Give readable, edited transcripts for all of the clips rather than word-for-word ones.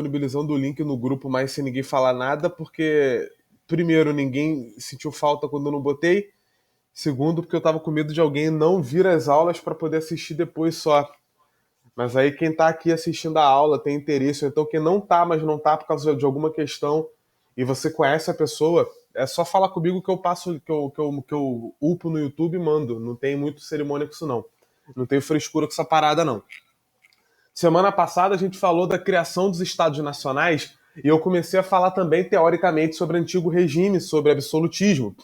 disponibilizando o link no grupo, mas sem ninguém falar nada, porque, primeiro, ninguém sentiu falta quando eu não botei. Segundo, porque eu tava com medo de alguém não vir às aulas para poder assistir depois só. Mas aí quem tá aqui assistindo a aula tem interesse, ou então quem não tá, mas não tá por causa de alguma questão, e você conhece a pessoa, é só falar comigo que eu passo, que eu upo no YouTube e mando. Não tem muito cerimônia com isso, não. Não tenho frescura com essa parada, não. Semana passada a gente falou da criação dos estados nacionais e eu comecei a falar também teoricamente sobre o antigo regime, sobre absolutismo.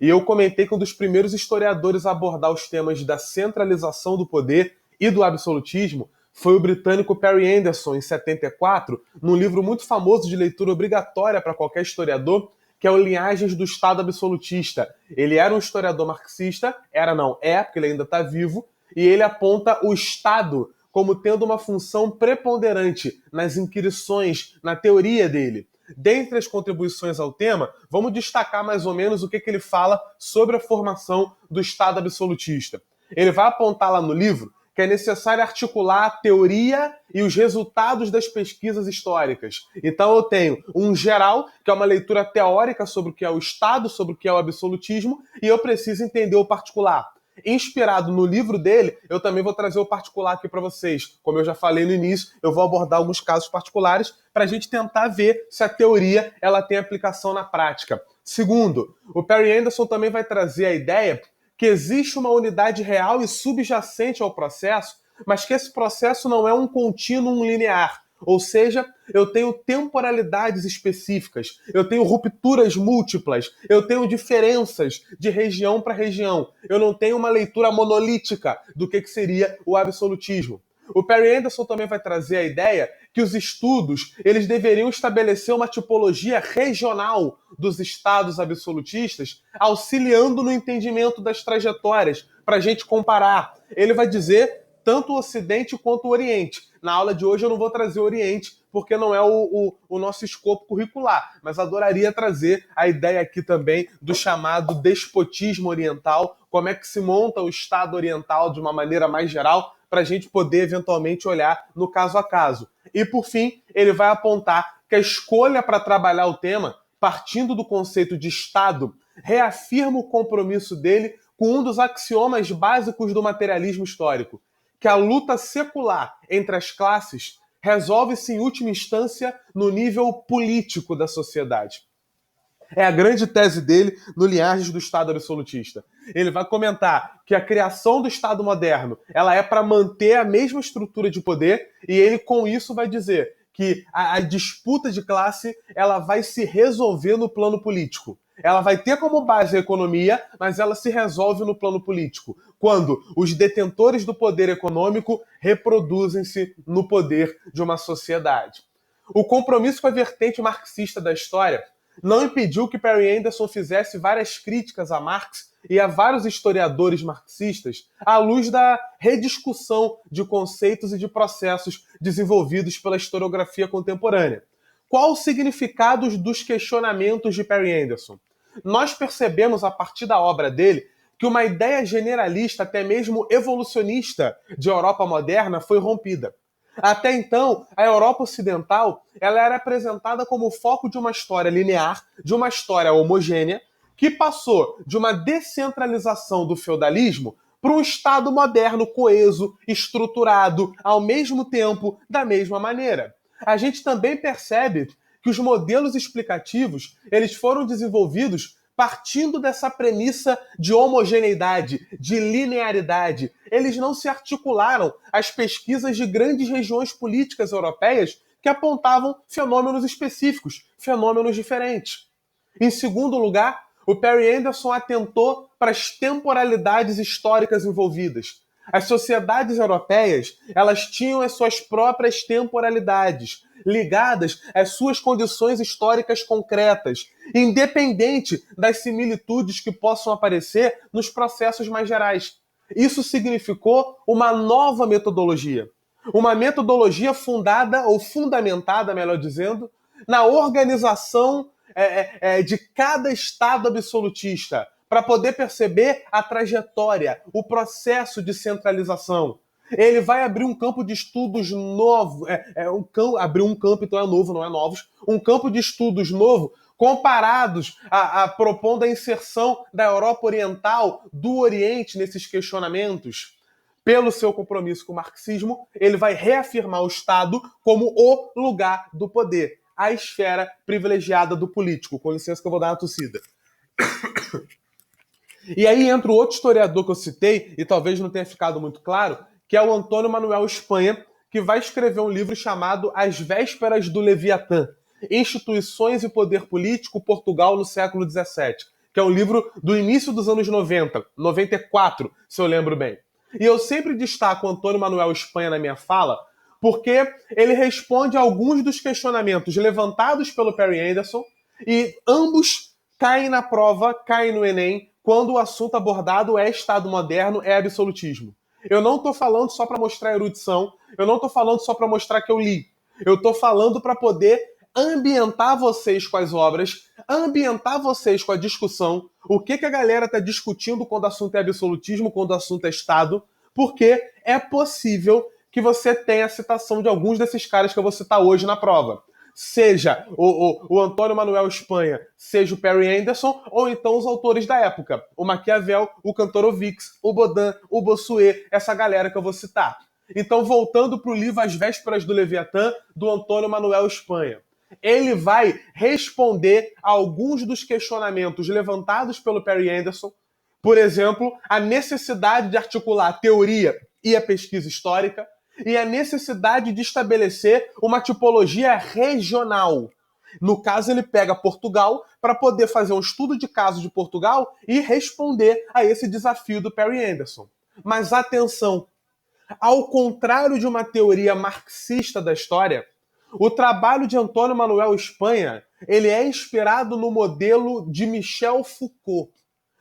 E eu comentei que um dos primeiros historiadores a abordar os temas da centralização do poder e do absolutismo foi o britânico Perry Anderson, em 74, num livro muito famoso de leitura obrigatória para qualquer historiador, que é o Linhagens do Estado Absolutista. Ele era um historiador marxista, era não, é, porque ele ainda está vivo, e ele aponta o Estado como tendo uma função preponderante nas inquirições, na teoria dele. Dentre as contribuições ao tema, vamos destacar mais ou menos o que ele fala sobre a formação do Estado absolutista. Ele vai apontar lá no livro que é necessário articular a teoria e os resultados das pesquisas históricas. Então eu tenho um geral, que é uma leitura teórica sobre o que é o Estado, sobre o que é o absolutismo, e eu preciso entender o particular. Inspirado no livro dele, eu também vou trazer o particular aqui para vocês. Como eu já falei no início, eu vou abordar alguns casos particulares para a gente tentar ver se a teoria ela tem aplicação na prática. Segundo, o Perry Anderson também vai trazer a ideia que existe uma unidade real e subjacente ao processo, mas que esse processo não é um contínuo linear. Ou seja, eu tenho temporalidades específicas, eu tenho rupturas múltiplas, eu tenho diferenças de região para região. Eu não tenho uma leitura monolítica do que seria o absolutismo. O Perry Anderson também vai trazer a ideia que os estudos eles deveriam estabelecer uma tipologia regional dos estados absolutistas, auxiliando no entendimento das trajetórias, para a gente comparar. Ele vai dizer tanto o Ocidente quanto o Oriente. Na aula de hoje eu não vou trazer o Oriente, porque não é o nosso escopo curricular, mas adoraria trazer a ideia aqui também do chamado despotismo oriental, como é que se monta o Estado oriental de uma maneira mais geral, para a gente poder eventualmente olhar no caso a caso. E por fim, ele vai apontar que a escolha para trabalhar o tema, partindo do conceito de Estado, reafirma o compromisso dele com um dos axiomas básicos do materialismo histórico, que a luta secular entre as classes resolve-se em última instância no nível político da sociedade. É a grande tese dele no Linhagens do Estado Absolutista. Ele vai comentar que a criação do Estado moderno ela é para manter a mesma estrutura de poder e ele com isso vai dizer que a disputa de classe ela vai se resolver no plano político. Ela vai ter como base a economia, mas ela se resolve no plano político, quando os detentores do poder econômico reproduzem-se no poder de uma sociedade. O compromisso com a vertente marxista da história não impediu que Perry Anderson fizesse várias críticas a Marx e a vários historiadores marxistas à luz da rediscussão de conceitos e de processos desenvolvidos pela historiografia contemporânea. Qual o significado dos questionamentos de Perry Anderson? Nós percebemos a partir da obra dele que uma ideia generalista, até mesmo evolucionista, de Europa moderna foi rompida. Até então, a Europa Ocidental ela era apresentada como o foco de uma história linear, de uma história homogênea, que passou de uma descentralização do feudalismo para um Estado moderno, coeso, estruturado, ao mesmo tempo, da mesma maneira. A gente também percebe que os modelos explicativos eles foram desenvolvidos partindo dessa premissa de homogeneidade, de linearidade. Eles não se articularam às pesquisas de grandes regiões políticas europeias que apontavam fenômenos específicos, fenômenos diferentes. Em segundo lugar, o Perry Anderson atentou para as temporalidades históricas envolvidas. As sociedades europeias, elas tinham as suas próprias temporalidades, ligadas às suas condições históricas concretas, independente das similitudes que possam aparecer nos processos mais gerais. Isso significou uma nova metodologia. Uma metodologia fundada, ou fundamentada, melhor dizendo, na organização de cada Estado absolutista, para poder perceber a trajetória, o processo de centralização. Ele vai abrir um campo de estudos novo, abriu um campo, então é novo, não é novos, um campo de estudos novo comparados a propondo a inserção da Europa Oriental, do Oriente nesses questionamentos. Pelo seu compromisso com o marxismo, ele vai reafirmar o Estado como o lugar do poder, a esfera privilegiada do político. Com licença que eu vou dar uma tossida. E aí entra o outro historiador que eu citei, e talvez não tenha ficado muito claro, que é o Antônio Manuel Espanha, que vai escrever um livro chamado As Vésperas do Leviatã, Instituições e Poder Político, Portugal no século XVII, que é um livro do início dos anos 90, 94, se eu lembro bem. E eu sempre destaco o Antônio Manuel Espanha na minha fala, porque ele responde a alguns dos questionamentos levantados pelo Perry Anderson, e ambos caem na prova, caem no Enem, quando o assunto abordado é Estado moderno, é absolutismo. Eu não estou falando só para mostrar erudição, eu não estou falando só para mostrar que eu li. Eu estou falando para poder ambientar vocês com as obras, ambientar vocês com a discussão, o que a galera está discutindo quando o assunto é absolutismo, quando o assunto é Estado, porque é possível que você tenha a citação de alguns desses caras que eu vou citar hoje na prova. Seja o Antônio Manuel Espanha, seja o Perry Anderson, ou então os autores da época, o Maquiavel, o Kantorowicz, o Baudin, o Bossuet, essa galera que eu vou citar. Então, voltando para o livro As Vésperas do Leviatã, do Antônio Manuel Espanha. Ele vai responder a alguns dos questionamentos levantados pelo Perry Anderson, por exemplo, a necessidade de articular a teoria e a pesquisa histórica, e a necessidade de estabelecer uma tipologia regional. No caso, ele pega Portugal para poder fazer um estudo de caso de Portugal e responder a esse desafio do Perry Anderson. Mas atenção, ao contrário de uma teoria marxista da história, o trabalho de Antônio Manuel Espanha, ele é inspirado no modelo de Michel Foucault.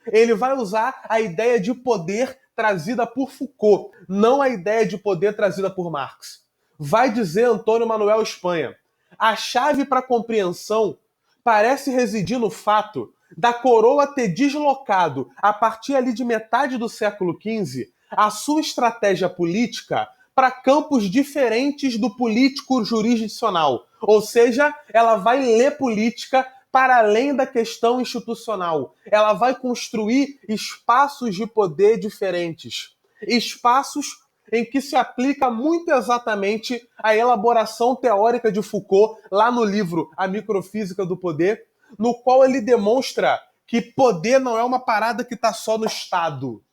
Ele vai usar a ideia de poder trazida por Foucault, não a ideia de poder trazida por Marx. Vai dizer Antônio Manuel Espanha, a chave para a compreensão parece residir no fato da coroa ter deslocado, a partir ali de metade do século XV, a sua estratégia política para campos diferentes do político jurisdicional. Ou seja, ela vai ler política para além da questão institucional. Ela vai construir espaços de poder diferentes. Espaços em que se aplica muito exatamente a elaboração teórica de Foucault, lá no livro A Microfísica do Poder, no qual ele demonstra que poder não é uma parada que está só no Estado.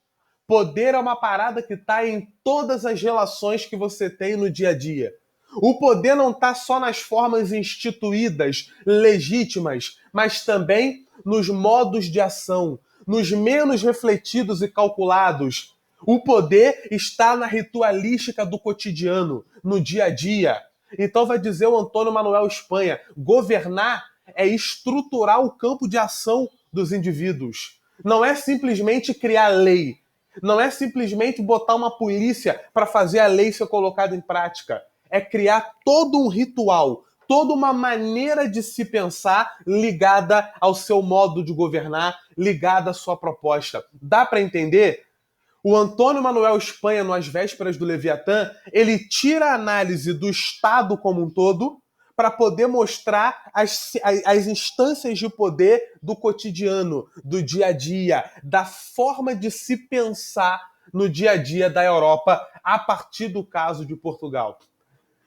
Poder é uma parada que está em todas as relações que você tem no dia a dia. O poder não está só nas formas instituídas, legítimas, mas também nos modos de ação, nos menos refletidos e calculados. O poder está na ritualística do cotidiano, no dia a dia. Então vai dizer o Antônio Manuel Espanha, governar é estruturar o campo de ação dos indivíduos. Não é simplesmente criar lei. Não é simplesmente botar uma polícia para fazer a lei ser colocada em prática. É criar todo um ritual, toda uma maneira de se pensar ligada ao seu modo de governar, ligada à sua proposta. Dá para entender? O Antônio Manuel Espanha, no As Vésperas do Leviatã, ele tira a análise do Estado como um todo para poder mostrar as instâncias de poder do cotidiano, do dia a dia, da forma de se pensar no dia a dia da Europa a partir do caso de Portugal.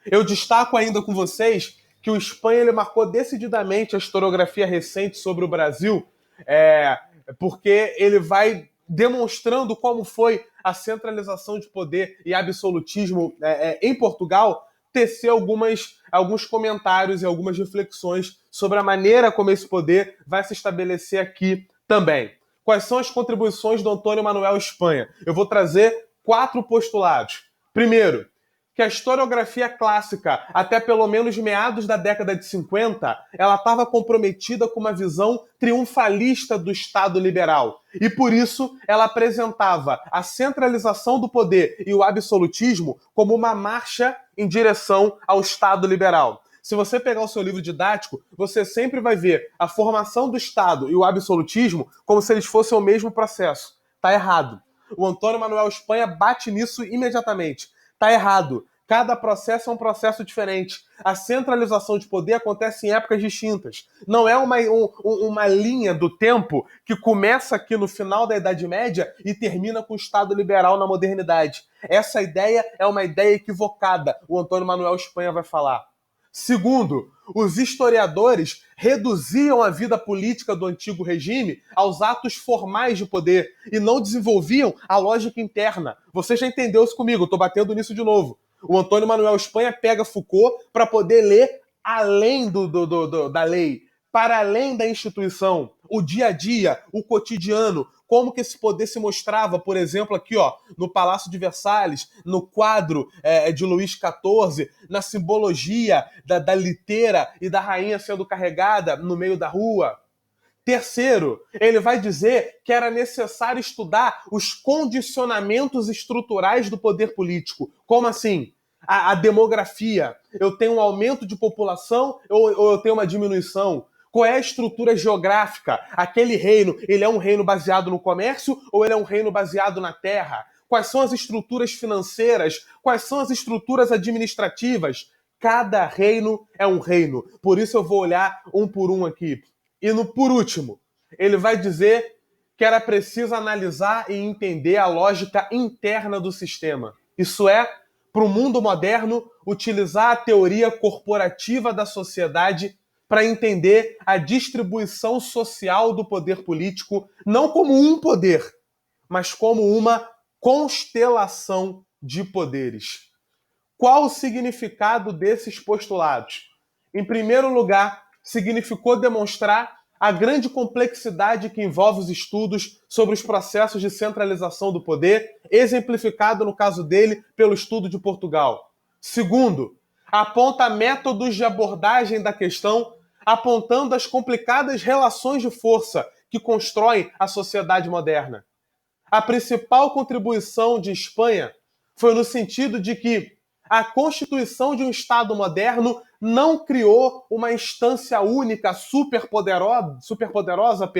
Eu destaco ainda com vocês que o Espanha ele marcou decididamente a historiografia recente sobre o Brasil, porque ele vai demonstrando como foi a centralização de poder e absolutismo em Portugal, tecer alguns comentários e algumas reflexões sobre a maneira como esse poder vai se estabelecer aqui também. Quais são as contribuições do Antônio Manuel Espanha? Eu vou trazer 4 postulados. Primeiro, que a historiografia clássica, até pelo menos meados da década de 50, ela estava comprometida com uma visão triunfalista do Estado liberal. E por isso ela apresentava a centralização do poder e o absolutismo como uma marcha em direção ao Estado liberal. Se você pegar o seu livro didático, você sempre vai ver a formação do Estado e o absolutismo como se eles fossem o mesmo processo. Está errado. O Antônio Manuel Espanha bate nisso imediatamente. Tá errado. Cada processo é um processo diferente. A centralização de poder acontece em épocas distintas. Não é uma linha do tempo que começa aqui no final da Idade Média e termina com o Estado liberal na modernidade. Essa ideia é uma ideia equivocada, o Antônio Manuel Espanha vai falar. Segundo, os historiadores reduziam a vida política do antigo regime aos atos formais de poder e não desenvolviam a lógica interna. Você já entendeu isso comigo, estou batendo nisso de novo. O Antônio Manuel Espanha pega Foucault para poder ler além da lei, para além da instituição, o dia a dia, o cotidiano, como que esse poder se mostrava, por exemplo, aqui ó, no Palácio de Versalhes, no quadro de Luís XIV, na simbologia da liteira e da rainha sendo carregada no meio da rua. Terceiro, ele vai dizer que era necessário estudar os condicionamentos estruturais do poder político. Como assim? A demografia. Eu tenho um aumento de população ou eu tenho uma diminuição? Qual é a estrutura geográfica? Aquele reino, ele é um reino baseado no comércio ou ele é um reino baseado na terra? Quais são as estruturas financeiras? Quais são as estruturas administrativas? Cada reino é um reino. Por isso eu vou olhar um por um aqui. E por último, ele vai dizer que era preciso analisar e entender a lógica interna do sistema. Isso é, para o mundo moderno, utilizar a teoria corporativa da sociedade para entender a distribuição social do poder político, não como um poder, mas como uma constelação de poderes. Qual o significado desses postulados? Em primeiro lugar, significou demonstrar a grande complexidade que envolve os estudos sobre os processos de centralização do poder, exemplificado no caso dele pelo estudo de Portugal. Segundo, aponta métodos de abordagem da questão, apontando as complicadas relações de força que constroem a sociedade moderna. A principal contribuição de Espanha foi no sentido de que a constituição de um Estado moderno não criou uma instância única, superpoderosa,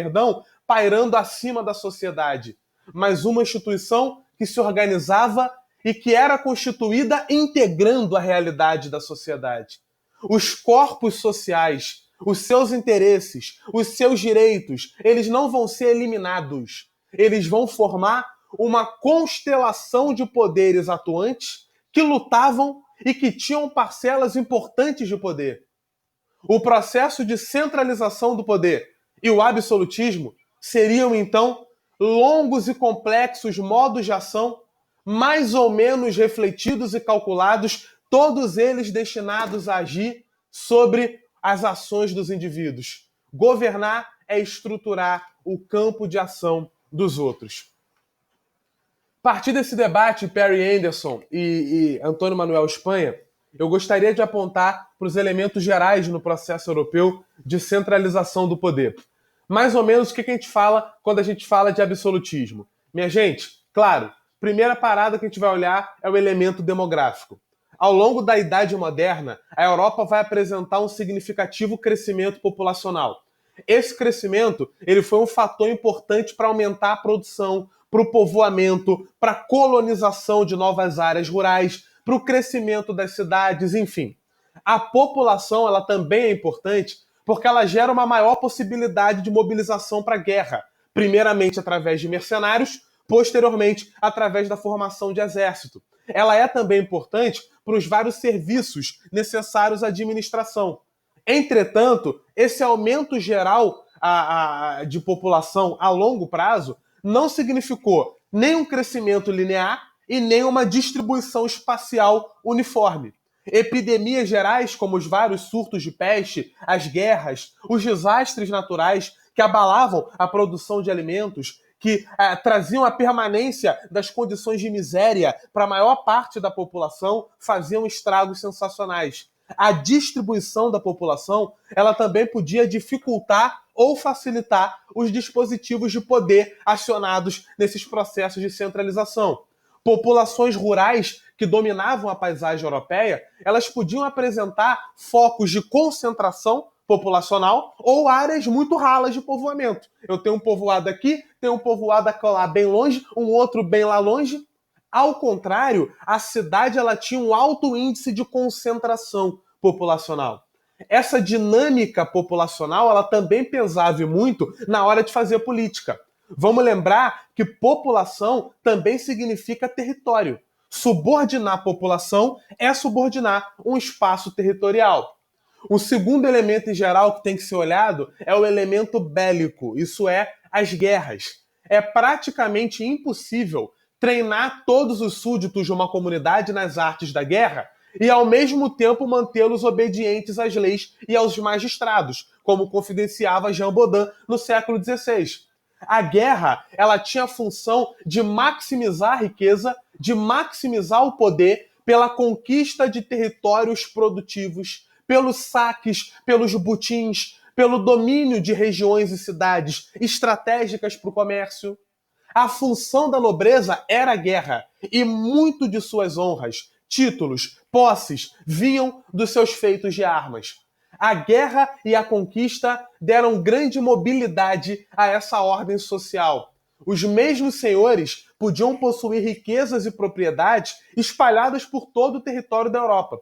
pairando acima da sociedade, mas uma instituição que se organizava e que era constituída integrando a realidade da sociedade. Os corpos sociais, os seus interesses, os seus direitos, eles não vão ser eliminados. Eles vão formar uma constelação de poderes atuantes que lutavam e que tinham parcelas importantes de poder. O processo de centralização do poder e o absolutismo seriam, então, longos e complexos modos de ação, mais ou menos refletidos e calculados, todos eles destinados a agir sobre as ações dos indivíduos. Governar é estruturar o campo de ação dos outros. A partir desse debate, Perry Anderson e Antônio Manuel Espanha, eu gostaria de apontar para os elementos gerais no processo europeu de centralização do poder. Mais ou menos o que a gente fala quando a gente fala de absolutismo. Minha gente, claro, primeira parada que a gente vai olhar é o elemento demográfico. Ao longo da Idade Moderna, a Europa vai apresentar um significativo crescimento populacional. Esse crescimento ele foi um fator importante para aumentar a produção, para o povoamento, para a colonização de novas áreas rurais, para o crescimento das cidades, enfim. A população ela também é importante porque ela gera uma maior possibilidade de mobilização para a guerra, primeiramente através de mercenários, posteriormente através da formação de exército. Ela é também importante para os vários serviços necessários à administração. Entretanto, esse aumento geral de população a longo prazo não significou nem um crescimento linear e nem uma distribuição espacial uniforme. Epidemias gerais, como os vários surtos de peste, as guerras, os desastres naturais que abalavam a produção de alimentos, que traziam a permanência das condições de miséria para a maior parte da população, faziam estragos sensacionais. A distribuição da população ela também podia dificultar ou facilitar os dispositivos de poder acionados nesses processos de centralização. Populações rurais que dominavam a paisagem europeia, elas podiam apresentar focos de concentração populacional ou áreas muito ralas de povoamento. Eu tenho um povoado aqui, tenho um povoado lá bem longe, um outro bem lá longe. Ao contrário, a cidade ela tinha um alto índice de concentração populacional. Essa dinâmica populacional ela também pesava muito na hora de fazer política. Vamos lembrar que população também significa território. Subordinar a população é subordinar um espaço territorial. O segundo elemento em geral que tem que ser olhado é o elemento bélico, isso é, as guerras. É praticamente impossível treinar todos os súditos de uma comunidade nas artes da guerra e, ao mesmo tempo, mantê-los obedientes às leis e aos magistrados, como confidenciava Jean Bodin no século XVI. A guerra ela tinha a função de maximizar a riqueza, de maximizar o poder pela conquista de territórios produtivos, pelos saques, pelos butins, pelo domínio de regiões e cidades estratégicas para o comércio. A função da nobreza era a guerra, e muito de suas honras, títulos, posses, vinham dos seus feitos de armas. A guerra e a conquista deram grande mobilidade a essa ordem social. Os mesmos senhores podiam possuir riquezas e propriedades espalhadas por todo o território da Europa.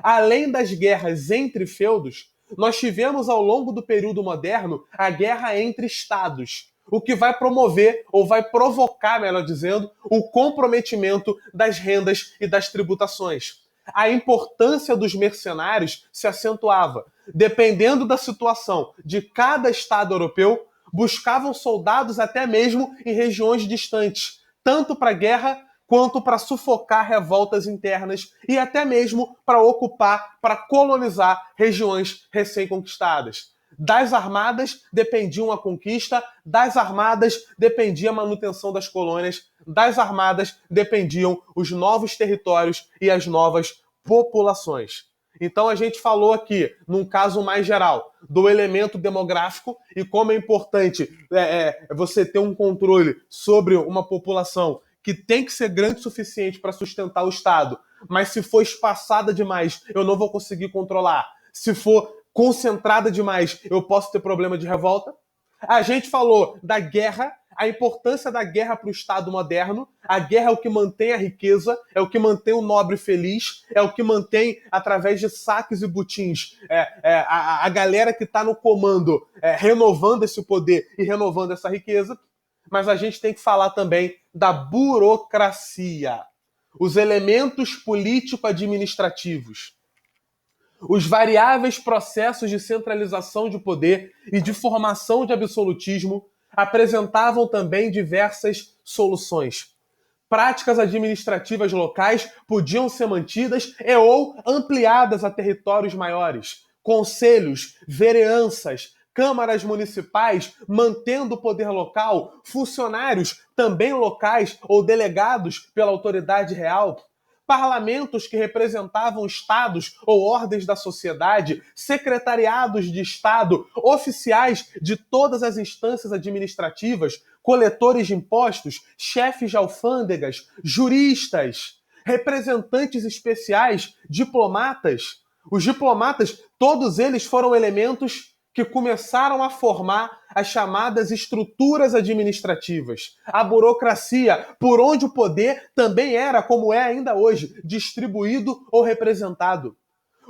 Além das guerras entre feudos, nós tivemos ao longo do período moderno a guerra entre estados, o que vai promover, ou vai provocar, melhor dizendo, o comprometimento das rendas e das tributações. A importância dos mercenários se acentuava. Dependendo da situação de cada estado europeu, buscavam soldados até mesmo em regiões distantes, tanto para a guerra quanto para sufocar revoltas internas e até mesmo para ocupar, para colonizar regiões recém-conquistadas. Das armadas dependiam a conquista, das armadas dependia a manutenção das colônias, das armadas dependiam os novos territórios e as novas populações. Então a gente falou aqui, num caso mais geral, do elemento demográfico e como é importante você ter um controle sobre uma população que tem que ser grande o suficiente para sustentar o Estado, mas se for espaçada demais, eu não vou conseguir controlar. Se for concentrada demais, eu posso ter problema de revolta. A gente falou da guerra, a importância da guerra para o Estado moderno. A guerra é o que mantém a riqueza, é o que mantém o nobre feliz, é o que mantém, através de saques e butins, a galera que está no comando renovando esse poder e renovando essa riqueza. Mas a gente tem que falar também da burocracia, os elementos político-administrativos, os variáveis processos de centralização de poder e de formação de absolutismo apresentavam também diversas soluções. Práticas administrativas locais podiam ser mantidas ou ampliadas a territórios maiores. Conselhos, vereanças, câmaras municipais mantendo o poder local, funcionários também locais ou delegados pela autoridade real, parlamentos que representavam estados ou ordens da sociedade, secretariados de Estado, oficiais de todas as instâncias administrativas, coletores de impostos, chefes de alfândegas, juristas, representantes especiais, diplomatas. Os diplomatas, todos eles foram elementos que começaram a formar as chamadas estruturas administrativas. A burocracia, por onde o poder também era, como é ainda hoje, distribuído ou representado.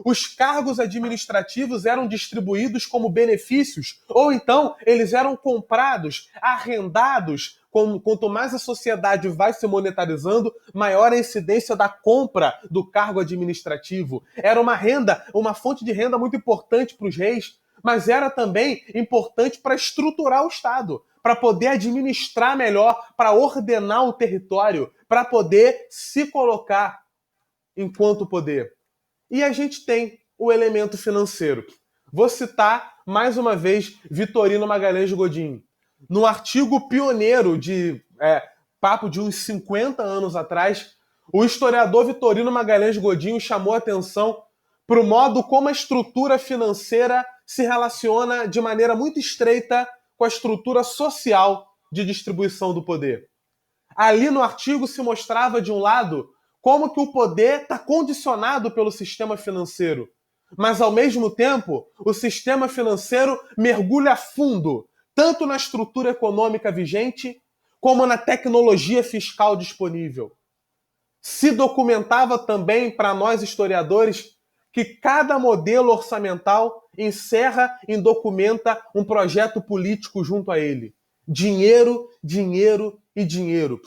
Os cargos administrativos eram distribuídos como benefícios, ou então eles eram comprados, arrendados. Quanto mais a sociedade vai se monetarizando, maior a incidência da compra do cargo administrativo. Era uma renda, uma fonte de renda muito importante para os reis, mas era também importante para estruturar o Estado, para poder administrar melhor, para ordenar o território, para poder se colocar enquanto poder. E a gente tem o elemento financeiro. Vou citar, mais uma vez, Vitorino Magalhães Godinho. No artigo pioneiro de papo de uns 50 anos atrás, o historiador Vitorino Magalhães Godinho chamou a atenção para o modo como a estrutura financeira se relaciona de maneira muito estreita com a estrutura social de distribuição do poder. Ali no artigo se mostrava, de um lado, como que o poder está condicionado pelo sistema financeiro, mas, ao mesmo tempo, o sistema financeiro mergulha fundo, tanto na estrutura econômica vigente, como na tecnologia fiscal disponível. Se documentava também para nós historiadores que cada modelo orçamental encerra e documenta um projeto político junto a ele. Dinheiro, dinheiro e dinheiro.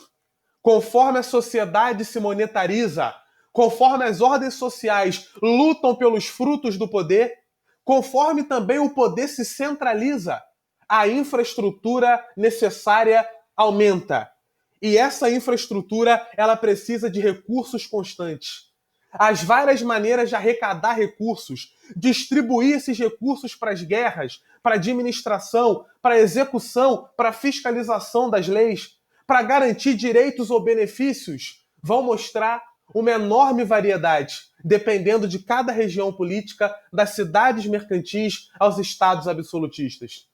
Conforme a sociedade se monetariza, conforme as ordens sociais lutam pelos frutos do poder, conforme também o poder se centraliza, a infraestrutura necessária aumenta. E essa infraestrutura, ela precisa de recursos constantes. As várias maneiras de arrecadar recursos, distribuir esses recursos para as guerras, para a administração, para a execução, para a fiscalização das leis, para garantir direitos ou benefícios, vão mostrar uma enorme variedade, dependendo de cada região política, das cidades mercantis aos estados absolutistas.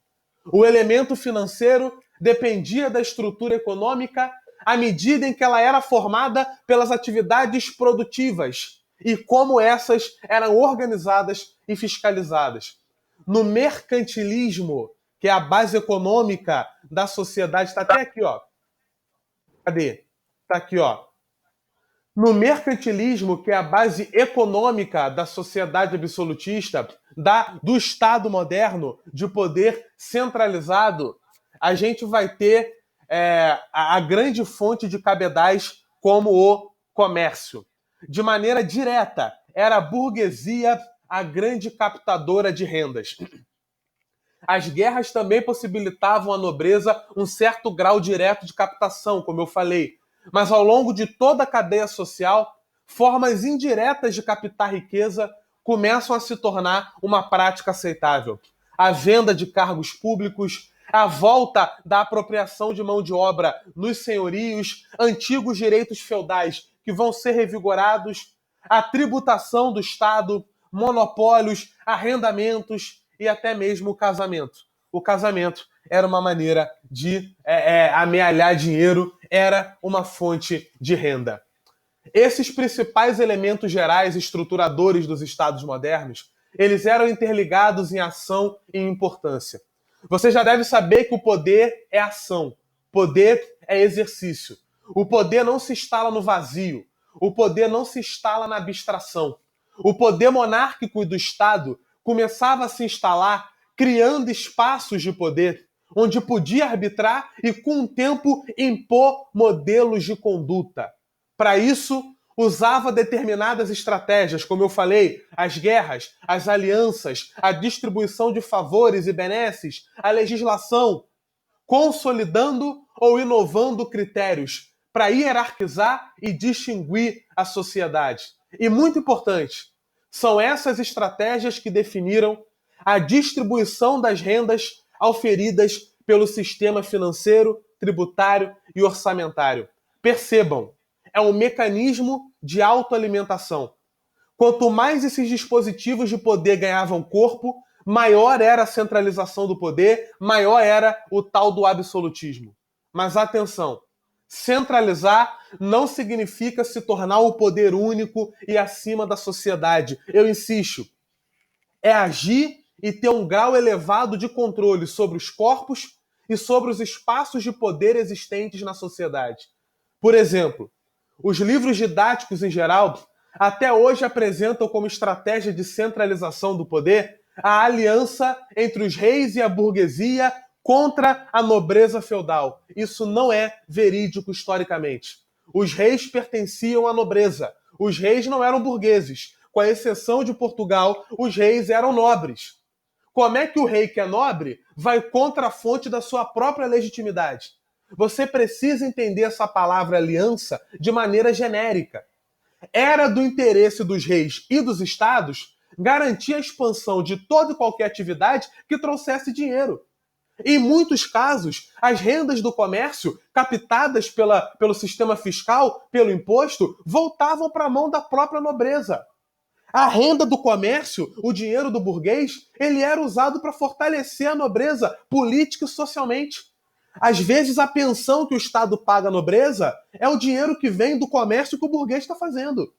O elemento financeiro dependia da estrutura econômica à medida em que ela era formada pelas atividades produtivas e como essas eram organizadas e fiscalizadas. No mercantilismo, que é a base econômica da sociedade, está até aqui, ó. Cadê? Está aqui, ó. No mercantilismo, que é a base econômica da sociedade absolutista, do Estado moderno, de poder centralizado, a gente vai ter a grande fonte de cabedais como o comércio. De maneira direta, era a burguesia a grande captadora de rendas. As guerras também possibilitavam à nobreza um certo grau direto de captação, como eu falei. Mas ao longo de toda a cadeia social, formas indiretas de captar riqueza começam a se tornar uma prática aceitável. A venda de cargos públicos, a volta da apropriação de mão de obra nos senhorios, antigos direitos feudais que vão ser revigorados, a tributação do Estado, monopólios, arrendamentos e até mesmo o casamento. O casamento era uma maneira de amealhar dinheiro, era uma fonte de renda. Esses principais elementos gerais estruturadores dos estados modernos, eles eram interligados em ação e importância. Você já deve saber que o poder é ação, poder é exercício. O poder não se instala no vazio, o poder não se instala na abstração. O poder monárquico do Estado começava a se instalar criando espaços de poder, onde podia arbitrar e, com o tempo, impor modelos de conduta. Para isso, usava determinadas estratégias, como eu falei, as guerras, as alianças, a distribuição de favores e benesses, a legislação, consolidando ou inovando critérios para hierarquizar e distinguir a sociedade. E muito importante, são essas estratégias que definiram a distribuição das rendas auferidas pelo sistema financeiro, tributário e orçamentário. Percebam, é um mecanismo de autoalimentação. Quanto mais esses dispositivos de poder ganhavam corpo, maior era a centralização do poder, maior era o tal do absolutismo. Mas atenção, centralizar não significa se tornar o poder único e acima da sociedade. Eu insisto, é agir e ter um grau elevado de controle sobre os corpos e sobre os espaços de poder existentes na sociedade. Por exemplo, os livros didáticos em geral até hoje apresentam como estratégia de centralização do poder a aliança entre os reis e a burguesia contra a nobreza feudal. Isso não é verídico historicamente. Os reis pertenciam à nobreza. Os reis não eram burgueses. Com a exceção de Portugal, os reis eram nobres. Como é que o rei que é nobre vai contra a fonte da sua própria legitimidade? Você precisa entender essa palavra aliança de maneira genérica. Era do interesse dos reis e dos estados garantir a expansão de toda e qualquer atividade que trouxesse dinheiro. Em muitos casos, as rendas do comércio, captadas pelo sistema fiscal, pelo imposto, voltavam para a mão da própria nobreza. A renda do comércio, o dinheiro do burguês, ele era usado para fortalecer a nobreza política e socialmente. Às vezes, a pensão que o Estado paga à nobreza é o dinheiro que vem do comércio que o burguês está fazendo.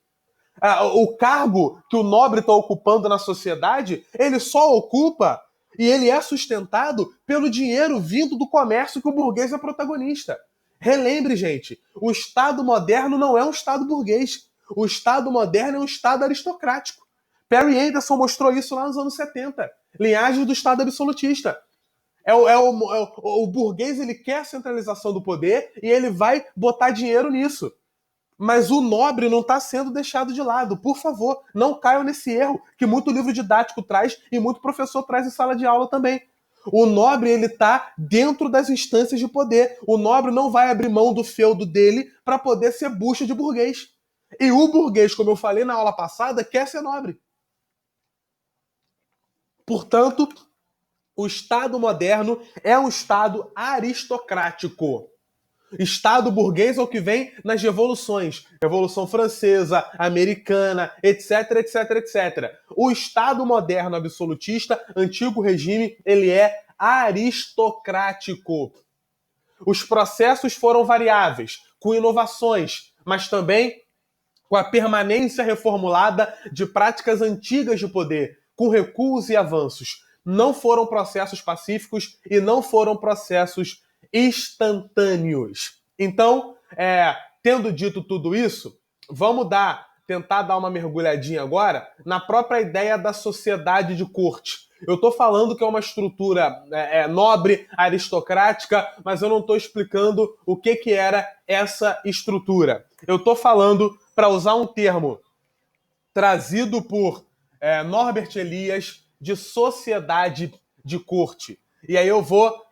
O cargo que o nobre está ocupando na sociedade, ele só ocupa e ele é sustentado pelo dinheiro vindo do comércio que o burguês é protagonista. Relembre, gente, o Estado moderno não é um Estado burguês. O Estado moderno é um Estado aristocrático. Perry Anderson mostrou isso lá nos anos 70. Linhagem do Estado absolutista. O burguês, ele quer a centralização do poder e ele vai botar dinheiro nisso. Mas o nobre não está sendo deixado de lado. Por favor, não caiam nesse erro que muito livro didático traz e muito professor traz em sala de aula também. O nobre, ele está dentro das instâncias de poder. O nobre não vai abrir mão do feudo dele para poder ser bucha de burguês. E o burguês, como eu falei na aula passada, quer ser nobre. Portanto, o Estado moderno é um Estado aristocrático. Estado burguês é o que vem nas revoluções. Revolução Francesa, Americana, etc, etc, etc. O Estado moderno absolutista, antigo regime, ele é aristocrático. Os processos foram variáveis, com inovações, mas também com a permanência reformulada de práticas antigas de poder, com recuos e avanços. Não foram processos pacíficos e não foram processos instantâneos. Então, tendo dito tudo isso, vamos tentar dar uma mergulhadinha agora na própria ideia da sociedade de corte. Eu estou falando que é uma estrutura nobre, aristocrática, mas eu não estou explicando o que era essa estrutura. Eu estou falando, para usar um termo trazido por Norbert Elias, de sociedade de corte. E aí eu vou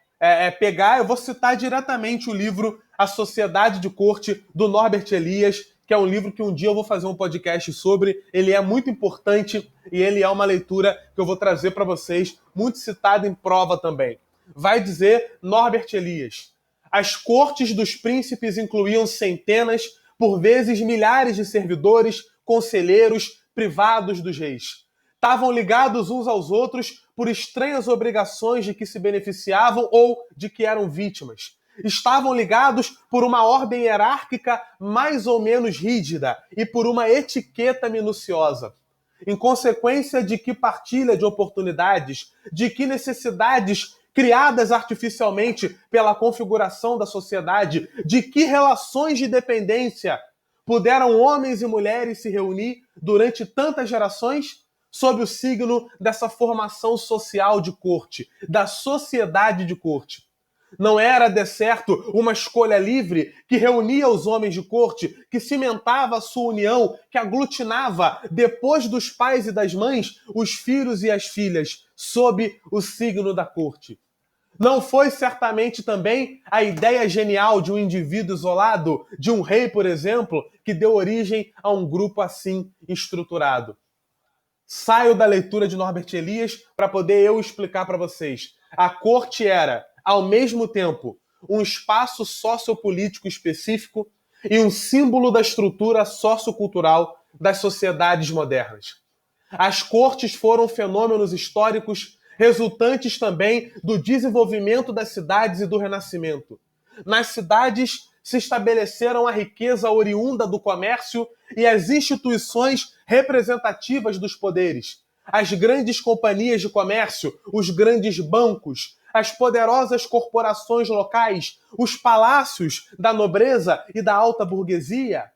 eu vou citar diretamente o livro A Sociedade de Corte, do Norbert Elias, que é um livro que um dia eu vou fazer um podcast sobre. Ele é muito importante e ele é uma leitura que eu vou trazer para vocês, muito citada em prova também. Vai dizer Norbert Elias: as cortes dos príncipes incluíam centenas, por vezes milhares de servidores, conselheiros, privados dos reis. Estavam ligados uns aos outros por estranhas obrigações de que se beneficiavam ou de que eram vítimas. Estavam ligados por uma ordem hierárquica mais ou menos rígida e por uma etiqueta minuciosa. Em consequência de que partilha de oportunidades, de que necessidades criadas artificialmente pela configuração da sociedade, de que relações de dependência puderam homens e mulheres se reunir durante tantas gerações sob o signo dessa formação social de corte, da sociedade de corte. Não era, de certo, uma escolha livre que reunia os homens de corte, que cimentava a sua união, que aglutinava, depois dos pais e das mães, os filhos e as filhas, sob o signo da corte. Não foi certamente também a ideia genial de um indivíduo isolado, de um rei, por exemplo, que deu origem a um grupo assim estruturado. Saio da leitura de Norbert Elias para poder eu explicar para vocês. A corte era, ao mesmo tempo, um espaço sociopolítico específico e um símbolo da estrutura sociocultural das sociedades modernas. As cortes foram fenômenos históricos resultantes também do desenvolvimento das cidades e do Renascimento. Nas cidades se estabeleceram a riqueza oriunda do comércio e as instituições representativas dos poderes. As grandes companhias de comércio, os grandes bancos, as poderosas corporações locais, os palácios da nobreza e da alta burguesia.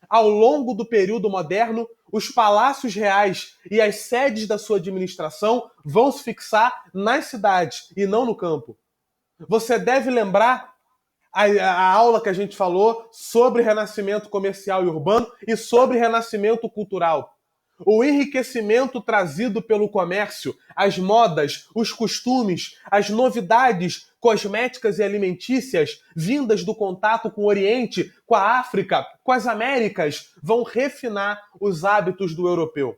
Ao longo do período moderno, os palácios reais e as sedes da sua administração vão se fixar nas cidades e não no campo. Você deve lembrar a aula que a gente falou sobre renascimento comercial e urbano e sobre renascimento cultural. O enriquecimento trazido pelo comércio, as modas, os costumes, as novidades cosméticas e alimentícias vindas do contato com o Oriente, com a África, com as Américas, vão refinar os hábitos do europeu.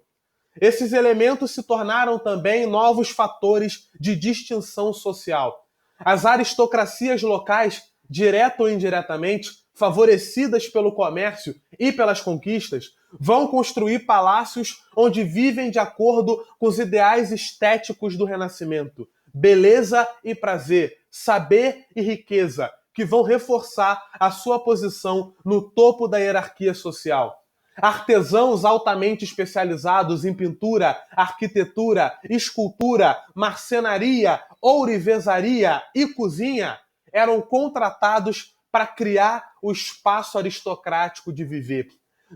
Esses elementos se tornaram também novos fatores de distinção social. As aristocracias locais, direta ou indiretamente, favorecidas pelo comércio e pelas conquistas, vão construir palácios onde vivem de acordo com os ideais estéticos do Renascimento. Beleza e prazer, saber e riqueza, que vão reforçar a sua posição no topo da hierarquia social. Artesãos altamente especializados em pintura, arquitetura, escultura, marcenaria, ourivesaria e cozinha eram contratados para criar o espaço aristocrático de viver.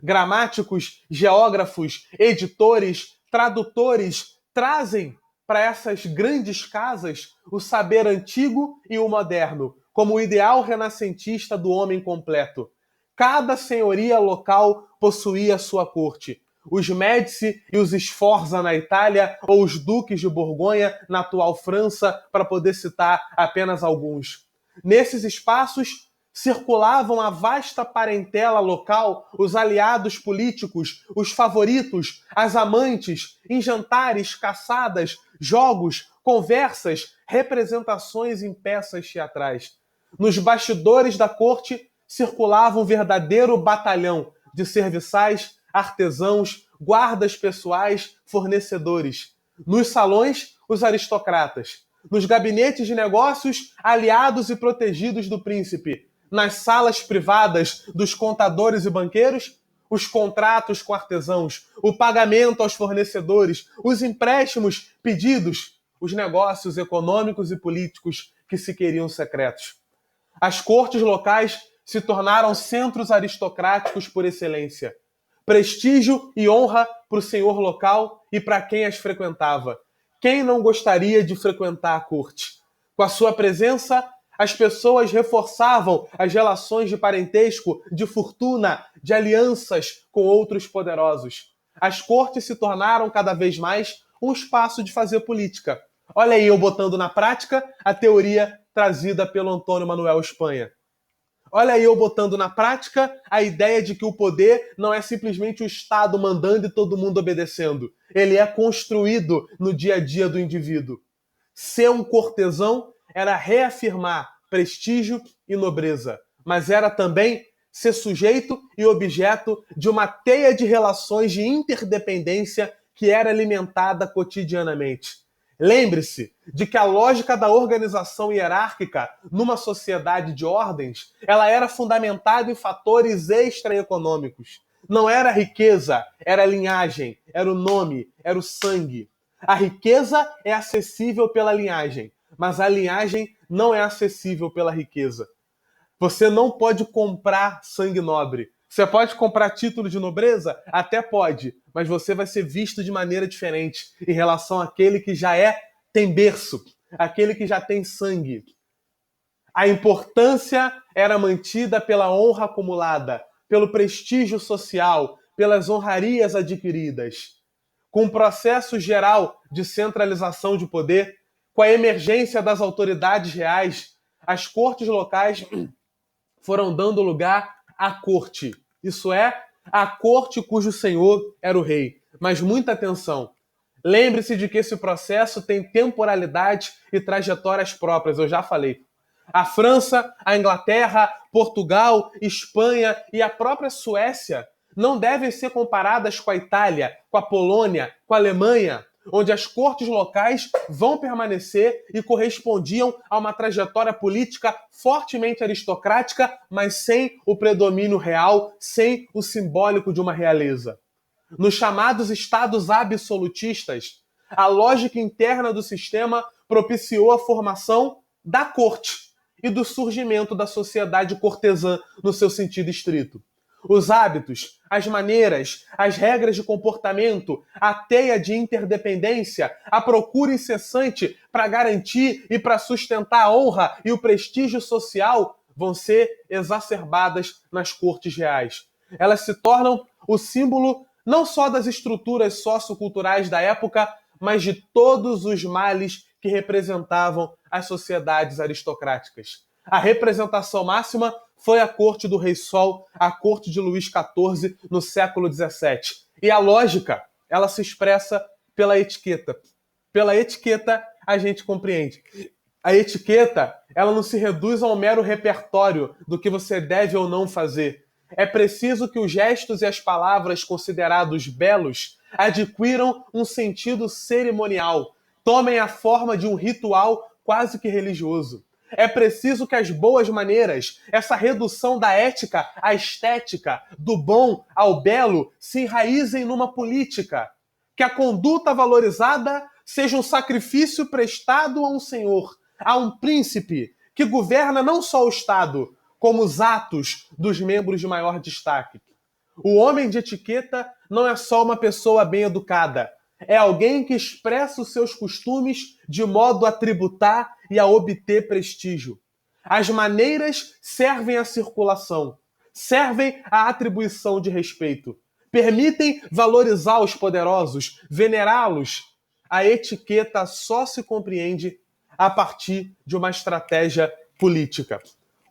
Gramáticos, geógrafos, editores, tradutores trazem para essas grandes casas o saber antigo e o moderno, como o ideal renascentista do homem completo. Cada senhoria local possuía sua corte. Os Médici e os Sforza na Itália, ou os duques de Borgonha na atual França, para poder citar apenas alguns. Nesses espaços circulavam a vasta parentela local, os aliados políticos, os favoritos, as amantes, em jantares, caçadas, jogos, conversas, representações em peças teatrais. Nos bastidores da corte circulava um verdadeiro batalhão de serviçais, artesãos, guardas pessoais, fornecedores. Nos salões, os aristocratas. Nos gabinetes de negócios, aliados e protegidos do príncipe. Nas salas privadas dos contadores e banqueiros, os contratos com artesãos, o pagamento aos fornecedores, os empréstimos pedidos, os negócios econômicos e políticos que se queriam secretos. As cortes locais se tornaram centros aristocráticos por excelência. Prestígio e honra para o senhor local e para quem as frequentava. Quem não gostaria de frequentar a corte? Com a sua presença, as pessoas reforçavam as relações de parentesco, de fortuna, de alianças com outros poderosos. As cortes se tornaram cada vez mais um espaço de fazer política. Olha aí eu botando na prática a teoria trazida pelo Antônio Manuel Espanha. Olha aí eu botando na prática a ideia de que o poder não é simplesmente o Estado mandando e todo mundo obedecendo. Ele é construído no dia a dia do indivíduo. Ser um cortesão era reafirmar prestígio e nobreza, mas era também ser sujeito e objeto de uma teia de relações de interdependência que era alimentada cotidianamente. Lembre-se de que a lógica da organização hierárquica numa sociedade de ordens, ela era fundamentada em fatores extraeconômicos. Não era riqueza, era a linhagem, era o nome, era o sangue. A riqueza é acessível pela linhagem, mas a linhagem não é acessível pela riqueza. Você não pode comprar sangue nobre. Você pode comprar título de nobreza? Até pode, mas você vai ser visto de maneira diferente em relação àquele que já tem berço, aquele que já tem sangue. A importância era mantida pela honra acumulada, pelo prestígio social, pelas honrarias adquiridas. Com o processo geral de centralização de poder, com a emergência das autoridades reais, as cortes locais foram dando lugar à corte. Isso é, a corte cujo senhor era o rei. Mas muita atenção. Lembre-se de que esse processo tem temporalidade e trajetórias próprias, eu já falei. A França, a Inglaterra, Portugal, Espanha e a própria Suécia não devem ser comparadas com a Itália, com a Polônia, com a Alemanha, onde as cortes locais vão permanecer e correspondiam a uma trajetória política fortemente aristocrática, mas sem o predomínio real, sem o simbólico de uma realeza. Nos chamados estados absolutistas, a lógica interna do sistema propiciou a formação da corte e do surgimento da sociedade cortesã no seu sentido estrito. Os hábitos, as maneiras, as regras de comportamento, a teia de interdependência, a procura incessante para garantir e para sustentar a honra e o prestígio social vão ser exacerbadas nas cortes reais. Elas se tornam o símbolo não só das estruturas socioculturais da época, mas de todos os males que representavam as sociedades aristocráticas. A representação máxima foi a corte do Rei Sol, a corte de Luís XIV no século XVII. E a lógica, ela se expressa pela etiqueta. Pela etiqueta, a gente compreende. A etiqueta, ela não se reduz a um mero repertório do que você deve ou não fazer. É preciso que os gestos e as palavras considerados belos adquiram um sentido cerimonial, tomem a forma de um ritual quase que religioso. É preciso que as boas maneiras, essa redução da ética à estética, do bom ao belo, se enraizem numa política. Que a conduta valorizada seja um sacrifício prestado a um senhor, a um príncipe, que governa não só o Estado, como os atos dos membros de maior destaque. O homem de etiqueta não é só uma pessoa bem educada, é alguém que expressa os seus costumes de modo a tributar e a obter prestígio. As maneiras servem à circulação, servem à atribuição de respeito, permitem valorizar os poderosos, venerá-los. A etiqueta só se compreende a partir de uma estratégia política.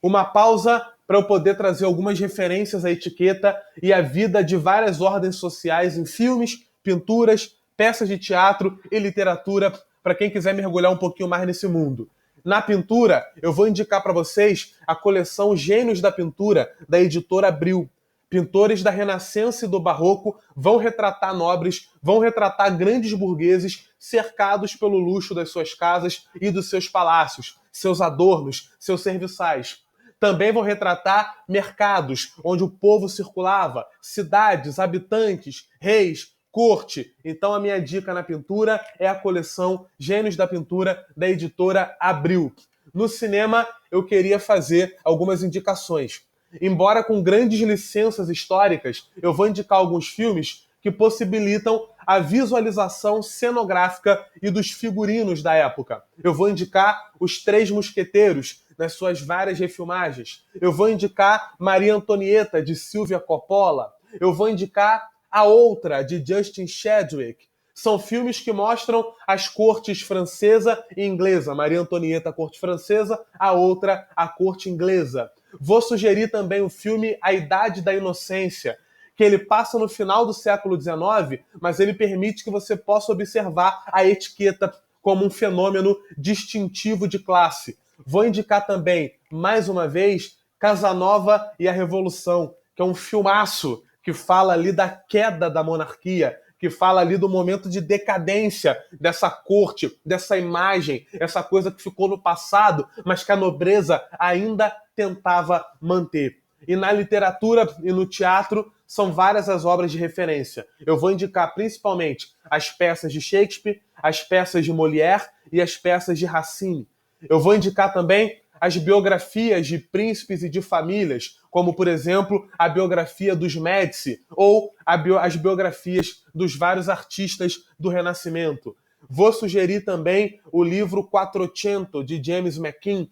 Uma pausa para eu poder trazer algumas referências à etiqueta e à vida de várias ordens sociais em filmes, pinturas, peças de teatro e literatura, para quem quiser mergulhar um pouquinho mais nesse mundo. Na pintura, eu vou indicar para vocês a coleção Gênios da Pintura, da editora Abril. Pintores da Renascença e do Barroco vão retratar nobres, vão retratar grandes burgueses cercados pelo luxo das suas casas e dos seus palácios, seus adornos, seus serviçais. Também vão retratar mercados onde o povo circulava, cidades, habitantes, reis, corte. Então a minha dica na pintura é a coleção Gênios da Pintura, da editora Abril. No cinema, eu queria fazer algumas indicações. Embora com grandes licenças históricas, eu vou indicar alguns filmes que possibilitam a visualização cenográfica e dos figurinos da época. Eu vou indicar Os Três Mosqueteiros, nas suas várias refilmagens. Eu vou indicar Maria Antonieta, de Sylvia Coppola. Eu vou indicar A Outra, de Justin Chadwick. São filmes que mostram as cortes francesa e inglesa. Maria Antonieta, a corte francesa, A Outra, a corte inglesa. Vou sugerir também o filme A Idade da Inocência, que ele passa no final do século XIX, mas ele permite que você possa observar a etiqueta como um fenômeno distintivo de classe. Vou indicar também, mais uma vez, Casanova e a Revolução, que é um filmaço que fala ali da queda da monarquia, que fala ali do momento de decadência dessa corte, dessa imagem, essa coisa que ficou no passado, mas que a nobreza ainda tentava manter. E na literatura e no teatro são várias as obras de referência. Eu vou indicar principalmente as peças de Shakespeare, as peças de Molière e as peças de Racine. Eu vou indicar também as biografias de príncipes e de famílias, como, por exemplo, a biografia dos Médici ou as biografias dos vários artistas do Renascimento. Vou sugerir também o livro Quattrocento, de James McKean,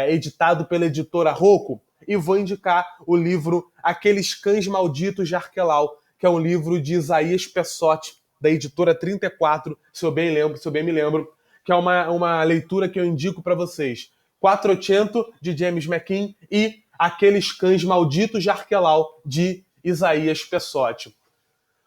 editado pela editora Rocco, e vou indicar o livro Aqueles Cães Malditos de Arquelau, que é um livro de Isaías Pessotti, da editora 34, se eu bem me lembro, que é uma leitura que eu indico para vocês. Quattrocento, de James McKean, e Aqueles Cães Malditos de Arquelau, de Isaías Pessotti.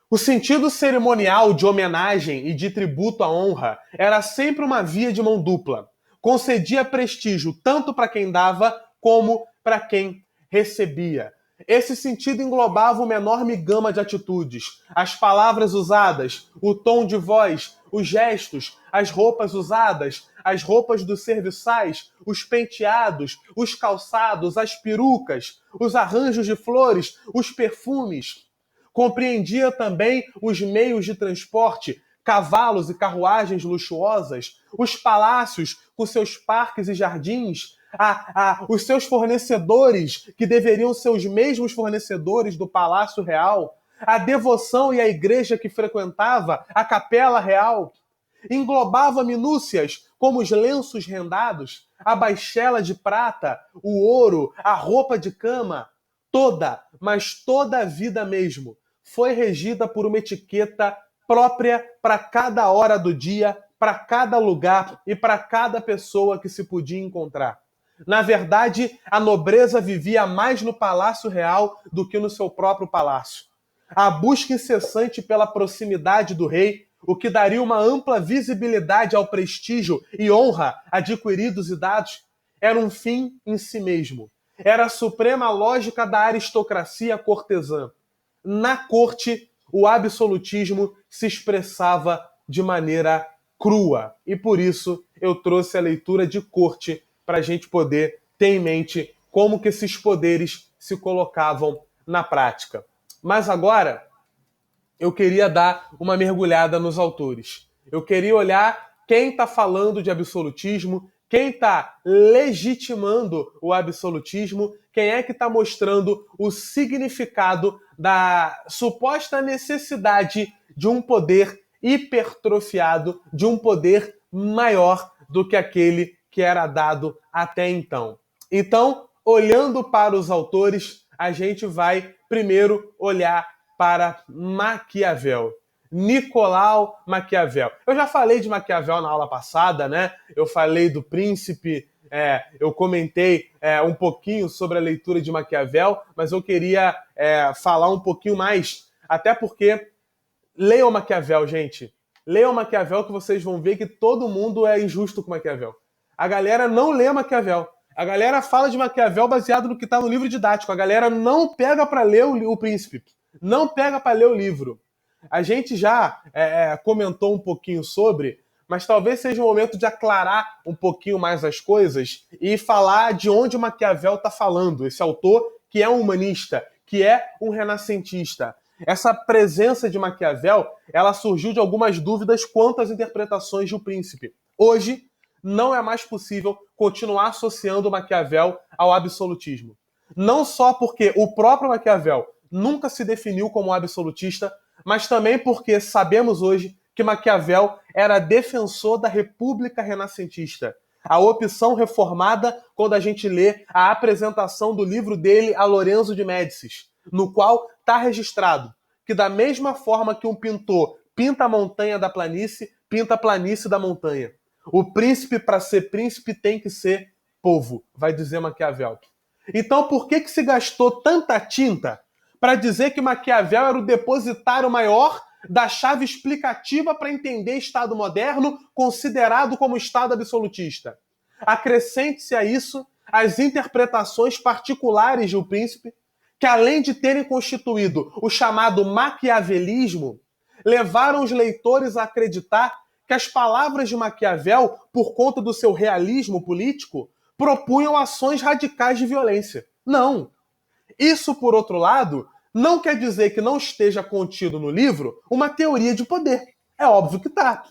O sentido cerimonial de homenagem e de tributo à honra era sempre uma via de mão dupla. Concedia prestígio tanto para quem dava como para quem recebia. Esse sentido englobava uma enorme gama de atitudes, as palavras usadas, o tom de voz, os gestos, as roupas usadas, as roupas dos serviçais, os penteados, os calçados, as perucas, os arranjos de flores, os perfumes. Compreendia também os meios de transporte, cavalos e carruagens luxuosas, os palácios com seus parques e jardins, os seus fornecedores, que deveriam ser os mesmos fornecedores do Palácio Real, a devoção e a igreja que frequentava, a Capela Real. Englobava minúcias como os lenços rendados, a baixela de prata, o ouro, a roupa de cama. Toda, mas toda a vida mesmo, foi regida por uma etiqueta própria para cada hora do dia, para cada lugar e para cada pessoa que se podia encontrar. Na verdade, a nobreza vivia mais no Palácio Real do que no seu próprio palácio. A busca incessante pela proximidade do rei, o que daria uma ampla visibilidade ao prestígio e honra adquiridos e dados, era um fim em si mesmo. Era a suprema lógica da aristocracia cortesã. Na corte, o absolutismo se expressava de maneira crua. E por isso eu trouxe a leitura de corte para a gente poder ter em mente como que esses poderes se colocavam na prática. Mas agora eu queria dar uma mergulhada nos autores. Eu queria olhar quem está falando de absolutismo, Quem está legitimando o absolutismo? Quem é que está mostrando o significado da suposta necessidade de um poder hipertrofiado, de um poder maior do que aquele que era dado até então? Então, olhando para os autores, a gente vai primeiro olhar para Maquiavel. Nicolau Maquiavel. Eu já falei de Maquiavel na aula passada, né? Eu falei do Príncipe, eu comentei um pouquinho sobre a leitura de Maquiavel, mas eu queria falar um pouquinho mais, até porque leiam Maquiavel, gente. Leiam Maquiavel que vocês vão ver que todo mundo é injusto com Maquiavel. A galera não lê Maquiavel. A galera fala de Maquiavel baseado no que está no livro didático. A galera não pega para ler o Príncipe. Não pega para ler o livro. A gente já comentou um pouquinho sobre, mas talvez seja o momento de aclarar um pouquinho mais as coisas e falar de onde Maquiavel está falando. Esse autor que é um humanista, que é um renascentista. Essa presença de Maquiavel, ela surgiu de algumas dúvidas quanto às interpretações de O Príncipe. Hoje, não é mais possível continuar associando Maquiavel ao absolutismo. Não só porque o próprio Maquiavel nunca se definiu como absolutista, mas também porque sabemos hoje que Maquiavel era defensor da República Renascentista. A opção reformada quando a gente lê a apresentação do livro dele a Lorenzo de Médicis, no qual está registrado que da mesma forma que um pintor pinta a montanha da planície, pinta a planície da montanha. O príncipe, para ser príncipe, tem que ser povo, vai dizer Maquiavel. Então, por que se gastou tanta tinta para dizer que Maquiavel era o depositário maior da chave explicativa para entender Estado moderno, considerado como Estado absolutista? Acrescente-se a isso as interpretações particulares de O Príncipe, que além de terem constituído o chamado maquiavelismo, levaram os leitores a acreditar que as palavras de Maquiavel, por conta do seu realismo político, propunham ações radicais de violência. Não. Isso, por outro lado, não quer dizer que não esteja contido no livro uma teoria de poder. É óbvio que está.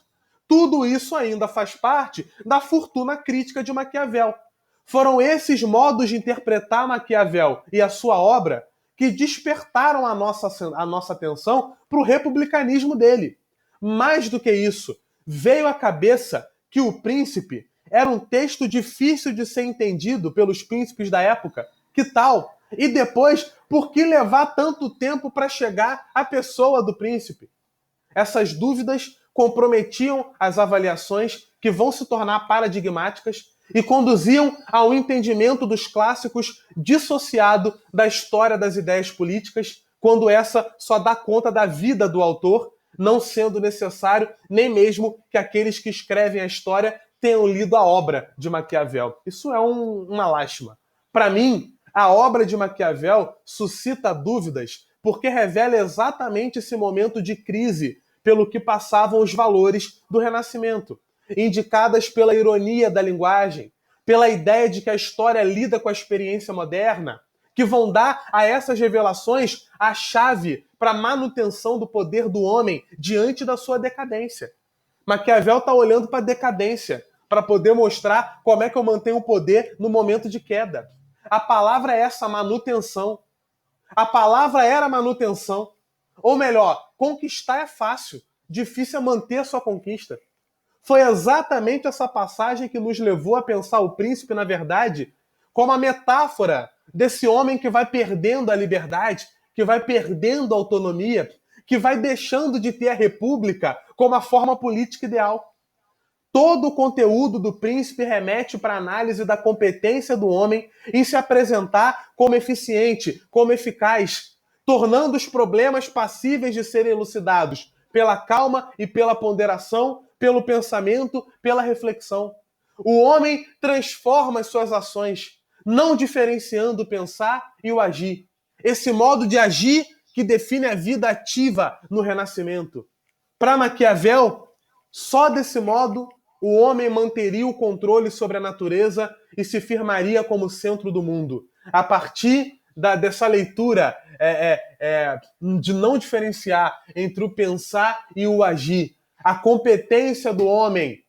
Tudo isso ainda faz parte da fortuna crítica de Maquiavel. Foram esses modos de interpretar Maquiavel e a sua obra que despertaram a nossa atenção para o republicanismo dele. Mais do que isso, veio à cabeça que O Príncipe era um texto difícil de ser entendido pelos príncipes da época. Que tal? E depois, por que levar tanto tempo para chegar à pessoa do príncipe? Essas dúvidas comprometiam as avaliações que vão se tornar paradigmáticas e conduziam ao entendimento dos clássicos dissociado da história das ideias políticas, quando essa só dá conta da vida do autor, não sendo necessário nem mesmo que aqueles que escrevem a história tenham lido a obra de Maquiavel. Isso é uma lástima. Para mim, a obra de Maquiavel suscita dúvidas porque revela exatamente esse momento de crise pelo que passavam os valores do Renascimento, indicadas pela ironia da linguagem, pela ideia de que a história lida com a experiência moderna, que vão dar a essas revelações a chave para a manutenção do poder do homem diante da sua decadência. Maquiavel está olhando para a decadência, para poder mostrar como é que eu mantenho o poder no momento de queda. A palavra é essa, manutenção. A palavra era manutenção. Ou melhor, conquistar é fácil, difícil é manter a sua conquista. Foi exatamente essa passagem que nos levou a pensar o príncipe, na verdade, como a metáfora desse homem que vai perdendo a liberdade, que vai perdendo a autonomia, que vai deixando de ter a república como a forma política ideal. Todo o conteúdo do príncipe remete para a análise da competência do homem em se apresentar como eficiente, como eficaz, tornando os problemas passíveis de serem elucidados pela calma e pela ponderação, pelo pensamento, pela reflexão. O homem transforma as suas ações, não diferenciando o pensar e o agir. Esse modo de agir que define a vida ativa no Renascimento. Para Maquiavel, só desse modo o homem manteria o controle sobre a natureza e se firmaria como centro do mundo. A partir dessa leitura de não diferenciar entre o pensar e o agir, a competência do homem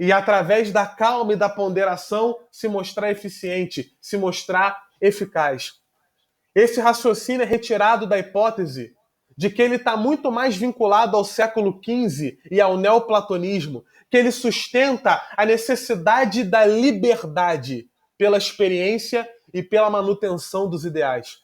e através da calma e da ponderação se mostrar eficiente, se mostrar eficaz. Esse raciocínio é retirado da hipótese de que ele está muito mais vinculado ao século XV e ao neoplatonismo, que ele sustenta a necessidade da liberdade pela experiência e pela manutenção dos ideais.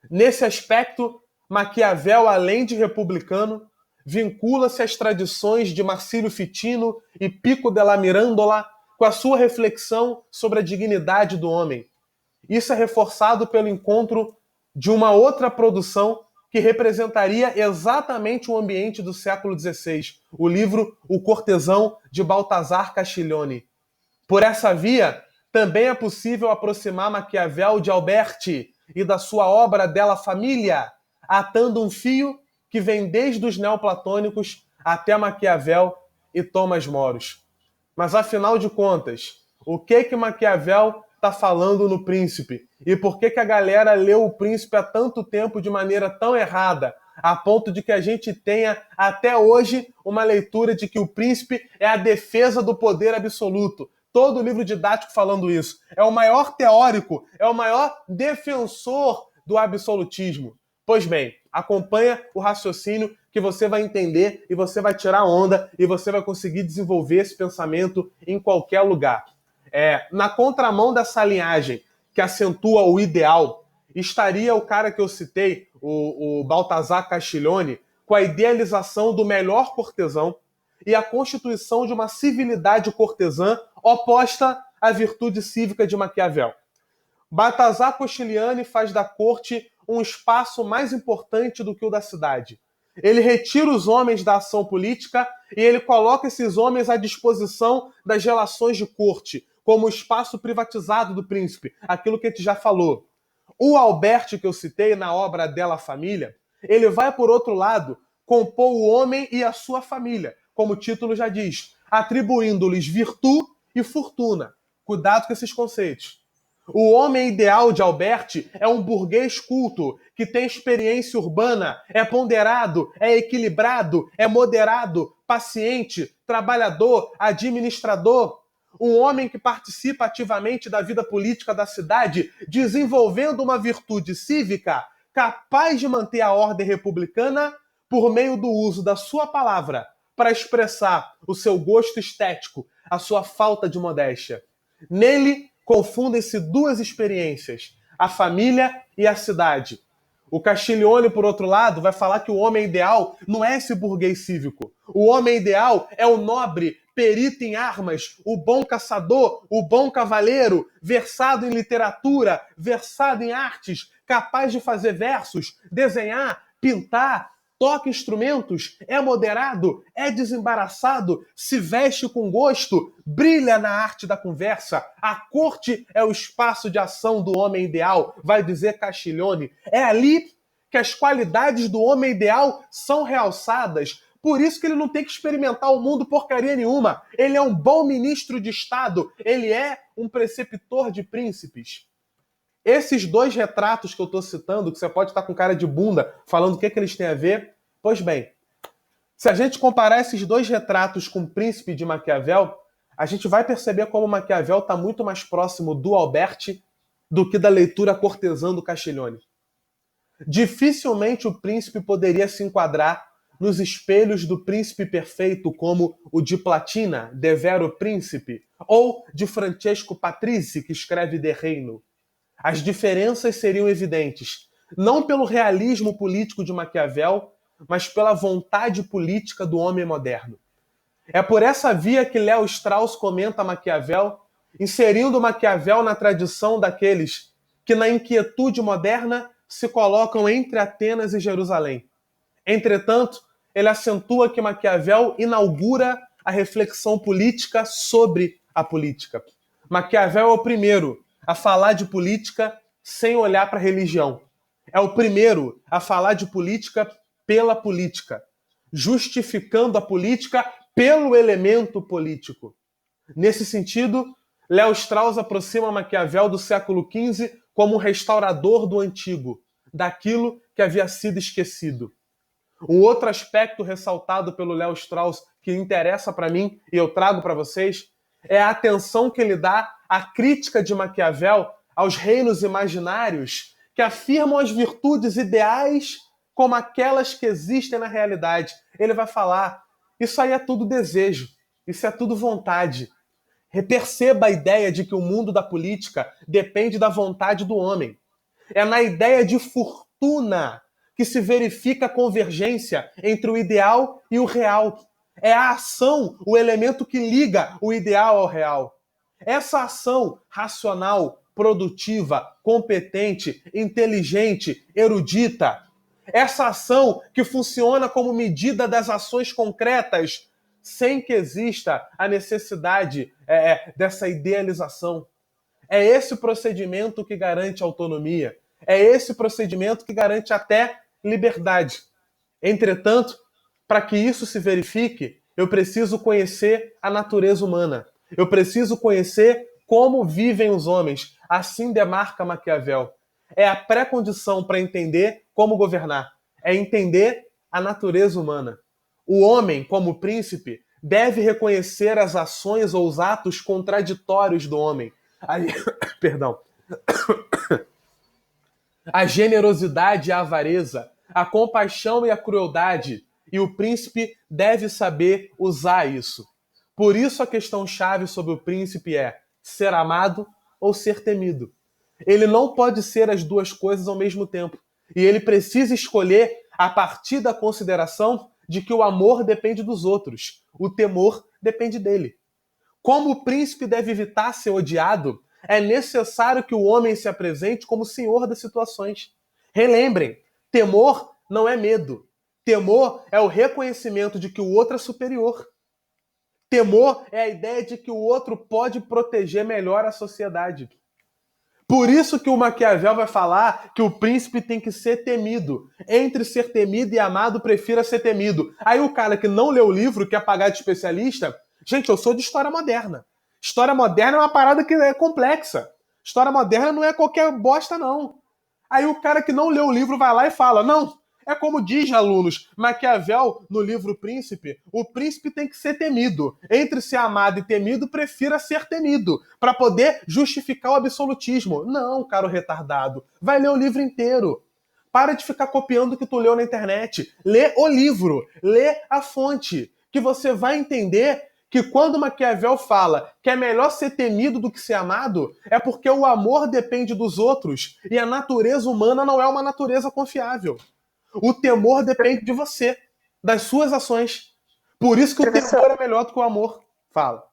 Nesse aspecto, Maquiavel, além de republicano, vincula-se às tradições de Marcílio Fitino e Pico della Mirandola com a sua reflexão sobre a dignidade do homem. Isso é reforçado pelo encontro de uma outra produção que representaria exatamente o ambiente do século XVI, o livro O Cortesão, de Baltasar Castiglione. Por essa via, também é possível aproximar Maquiavel de Alberti e da sua obra Della Famiglia, atando um fio que vem desde os neoplatônicos até Maquiavel e Tomás Moros. Mas, afinal de contas, o que Maquiavel está falando no Príncipe? E por que a galera leu o Príncipe há tanto tempo de maneira tão errada, a ponto de que a gente tenha até hoje uma leitura de que o Príncipe é a defesa do poder absoluto? Todo livro didático falando isso. É o maior teórico, é o maior defensor do absolutismo. Pois bem, acompanha o raciocínio que você vai entender e você vai tirar onda e você vai conseguir desenvolver esse pensamento em qualquer lugar. Na contramão dessa linhagem que acentua o ideal, estaria o cara que eu citei, o Baltasar Castiglione, com a idealização do melhor cortesão e a constituição de uma civilidade cortesã oposta à virtude cívica de Maquiavel. Baltasar Castiglione faz da corte um espaço mais importante do que o da cidade. Ele retira os homens da ação política e ele coloca esses homens à disposição das relações de corte, como o espaço privatizado do príncipe, aquilo que a gente já falou. O Alberti, que eu citei na obra Della Famiglia, ele vai, por outro lado, compor o homem e a sua família, como o título já diz, atribuindo-lhes virtude e fortuna. Cuidado com esses conceitos. O homem ideal de Alberti é um burguês culto, que tem experiência urbana, é ponderado, é equilibrado, é moderado, paciente, trabalhador, administrador. Um homem que participa ativamente da vida política da cidade, desenvolvendo uma virtude cívica capaz de manter a ordem republicana por meio do uso da sua palavra para expressar o seu gosto estético, a sua falta de modéstia. Nele, confundem-se duas experiências, a família e a cidade. O Castiglione, por outro lado, vai falar que o homem ideal não é esse burguês cívico. O homem ideal é o nobre, perito em armas, o bom caçador, o bom cavaleiro, versado em literatura, versado em artes, capaz de fazer versos, desenhar, pintar, toca instrumentos, é moderado, é desembaraçado, se veste com gosto, brilha na arte da conversa. A corte é o espaço de ação do homem ideal, vai dizer Castiglione. É ali que as qualidades do homem ideal são realçadas. Por isso que ele não tem que experimentar o mundo porcaria nenhuma. Ele é um bom ministro de Estado, ele é um preceptor de príncipes. Esses dois retratos que eu estou citando, que você pode estar com cara de bunda falando o que eles têm a ver, pois bem, se a gente comparar esses dois retratos com o Príncipe de Maquiavel, a gente vai perceber como Maquiavel está muito mais próximo do Alberti do que da leitura cortesã do Castiglione. Dificilmente o Príncipe poderia se enquadrar nos espelhos do Príncipe Perfeito, como o de Platina, De Vero Príncipe, ou de Francesco Patrizzi, que escreve De Reino. As diferenças seriam evidentes, não pelo realismo político de Maquiavel, mas pela vontade política do homem moderno. É por essa via que Léo Strauss comenta Maquiavel, inserindo Maquiavel na tradição daqueles que, na inquietude moderna, se colocam entre Atenas e Jerusalém. Entretanto, ele acentua que Maquiavel inaugura a reflexão política sobre a política. Maquiavel é o primeiro a falar de política sem olhar para a religião. É o primeiro a falar de política pela política, justificando a política pelo elemento político. Nesse sentido, Léo Strauss aproxima Maquiavel do século XV como um restaurador do antigo, daquilo que havia sido esquecido. Um outro aspecto ressaltado pelo Léo Strauss que interessa para mim e eu trago para vocês é a atenção que ele dá à crítica de Maquiavel aos reinos imaginários que afirmam as virtudes ideais como aquelas que existem na realidade. Ele vai falar, isso aí é tudo desejo, isso é tudo vontade. Perceba a ideia de que o mundo da política depende da vontade do homem. É na ideia de fortuna que se verifica a convergência entre o ideal e o real. É a ação o elemento que liga o ideal ao real. Essa ação racional, produtiva, competente, inteligente, erudita, essa ação que funciona como medida das ações concretas, sem que exista a necessidade dessa idealização. É esse procedimento que garante autonomia. É esse procedimento que garante até liberdade. Entretanto, para que isso se verifique, eu preciso conhecer a natureza humana. Eu preciso conhecer como vivem os homens. Assim demarca Maquiavel. É a pré-condição para entender como governar. É entender a natureza humana. O homem, como príncipe, deve reconhecer as ações ou os atos contraditórios do homem. Perdão. A generosidade e a avareza, a compaixão e a crueldade, e o príncipe deve saber usar isso. Por isso a questão-chave sobre o príncipe é ser amado ou ser temido. Ele não pode ser as duas coisas ao mesmo tempo. E ele precisa escolher a partir da consideração de que o amor depende dos outros, o temor depende dele. Como o príncipe deve evitar ser odiado, é necessário que o homem se apresente como senhor das situações. Relembrem, temor não é medo. Temor é o reconhecimento de que o outro é superior. Temor é a ideia de que o outro pode proteger melhor a sociedade. Por isso que o Maquiavel vai falar que o príncipe tem que ser temido. Entre ser temido e amado, prefira ser temido. Aí o cara que não leu o livro, quer pagar de especialista... Gente, eu sou de história moderna. História moderna é uma parada que é complexa. História moderna não é qualquer bosta, não. Aí o cara que não leu o livro vai lá e fala, não, é como diz, alunos, Maquiavel, no livro Príncipe, o príncipe tem que ser temido. Entre ser amado e temido, prefira ser temido, para poder justificar o absolutismo. Não, caro retardado, vai ler o livro inteiro. Para de ficar copiando o que tu leu na internet. Lê o livro, lê a fonte, que você vai entender que quando Maquiavel fala que é melhor ser temido do que ser amado, é porque o amor depende dos outros e a natureza humana não é uma natureza confiável. O temor depende de você, das suas ações. Por isso que o temor é melhor do que o amor. Fala.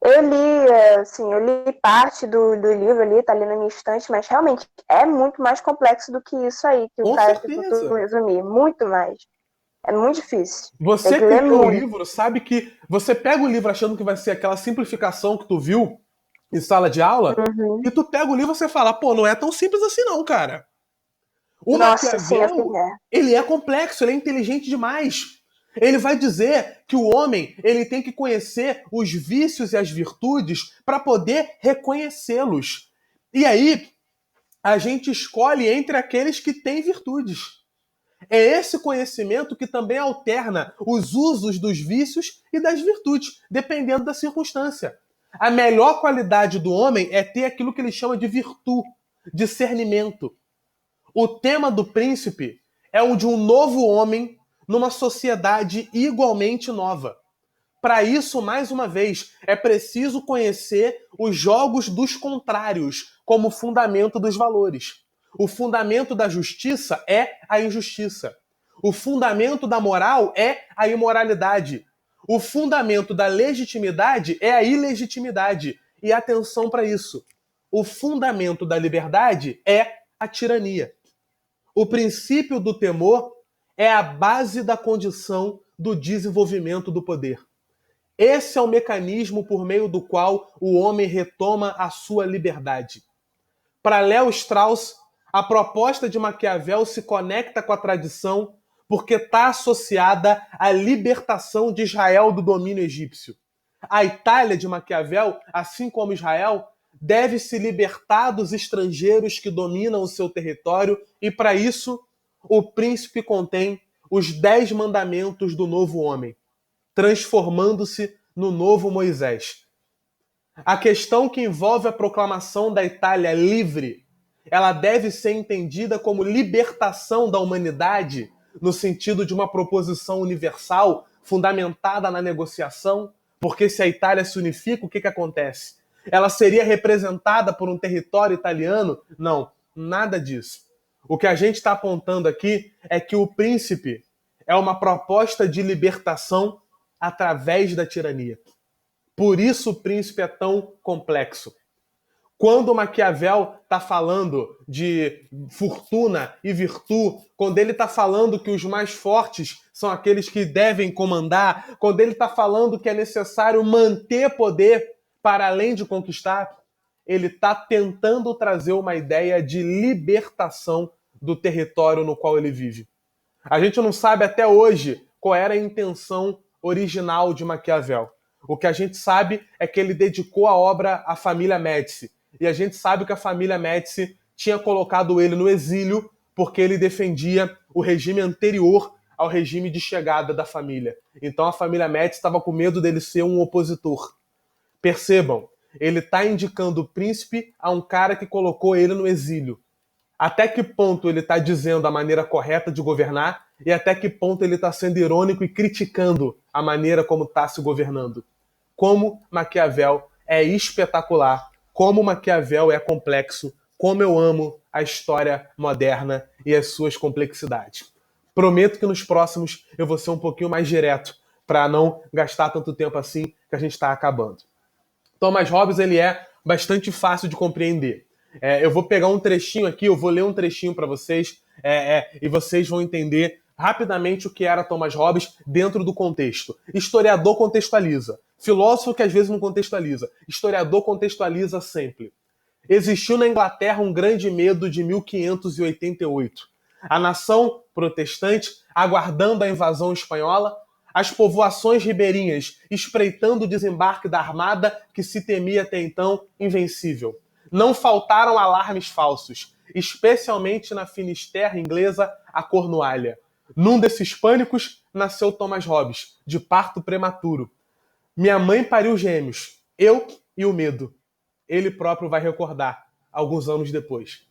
Eu li parte do livro ali, tá ali na minha estante, mas realmente é muito mais complexo do que isso aí, que o cara tentou resumir. Muito mais. É muito difícil. Você que leu o livro sabe que você pega o livro achando que vai ser aquela simplificação que tu viu em sala de aula, e tu pega o livro e você fala, pô, não é tão simples assim não, cara. O Maquiavel, ele é complexo, ele é inteligente demais. Ele vai dizer que o homem ele tem que conhecer os vícios e as virtudes para poder reconhecê-los. E aí, a gente escolhe entre aqueles que têm virtudes. É esse conhecimento que também alterna os usos dos vícios e das virtudes, dependendo da circunstância. A melhor qualidade do homem é ter aquilo que ele chama de virtude, discernimento. O tema do príncipe é o de um novo homem numa sociedade igualmente nova. Para isso, mais uma vez, é preciso conhecer os jogos dos contrários como fundamento dos valores. O fundamento da justiça é a injustiça. O fundamento da moral é a imoralidade. O fundamento da legitimidade é a ilegitimidade. E atenção para isso. O fundamento da liberdade é a tirania. O princípio do temor é a base da condição do desenvolvimento do poder. Esse é o mecanismo por meio do qual o homem retoma a sua liberdade. Para Léo Strauss, a proposta de Maquiavel se conecta com a tradição porque está associada à libertação de Israel do domínio egípcio. A Itália de Maquiavel, assim como Israel, deve se libertar dos estrangeiros que dominam o seu território e, para isso, o príncipe contém os 10 mandamentos do novo homem. transformando-se no novo Moisés. A questão que envolve a proclamação da Itália livre, ela deve ser entendida como libertação da humanidade, no sentido de uma proposição universal fundamentada na negociação, porque se a Itália se unifica, o que acontece? Ela seria representada por um território italiano? Não, nada disso. O que a gente está apontando aqui é que o príncipe é uma proposta de libertação através da tirania. Por isso o príncipe é tão complexo. Quando Maquiavel está falando de fortuna e virtude, quando ele está falando que os mais fortes são aqueles que devem comandar, quando ele está falando que é necessário manter poder para além de conquistar, ele está tentando trazer uma ideia de libertação do território no qual ele vive. A gente não sabe até hoje qual era a intenção original de Maquiavel. O que a gente sabe é que ele dedicou a obra à família Médici. E a gente sabe que a família Médici tinha colocado ele no exílio porque ele defendia o regime anterior ao regime de chegada da família. Então a família Médici estava com medo dele ser um opositor. Percebam, ele está indicando o príncipe a um cara que colocou ele no exílio. Até que ponto ele está dizendo a maneira correta de governar e até que ponto ele está sendo irônico e criticando a maneira como está se governando. Como Maquiavel é espetacular, como Maquiavel é complexo, como eu amo a história moderna e as suas complexidades. Prometo que nos próximos eu vou ser um pouquinho mais direto para não gastar tanto tempo assim que a gente está acabando. Thomas Hobbes ele é bastante fácil de compreender. Eu vou pegar um trechinho aqui, eu vou ler um trechinho para vocês e vocês vão entender rapidamente o que era Thomas Hobbes dentro do contexto. Historiador contextualiza. Filósofo que às vezes não contextualiza. Historiador contextualiza sempre. Existiu na Inglaterra um grande medo de 1588. A nação protestante, aguardando a invasão espanhola, as povoações ribeirinhas espreitando o desembarque da armada que se temia até então invencível. Não faltaram alarmes falsos, especialmente na Finisterra inglesa, a Cornualha. Num desses pânicos, nasceu Thomas Hobbes, de parto prematuro. Minha mãe pariu gêmeos, eu e o medo. Ele próprio vai recordar, alguns anos depois.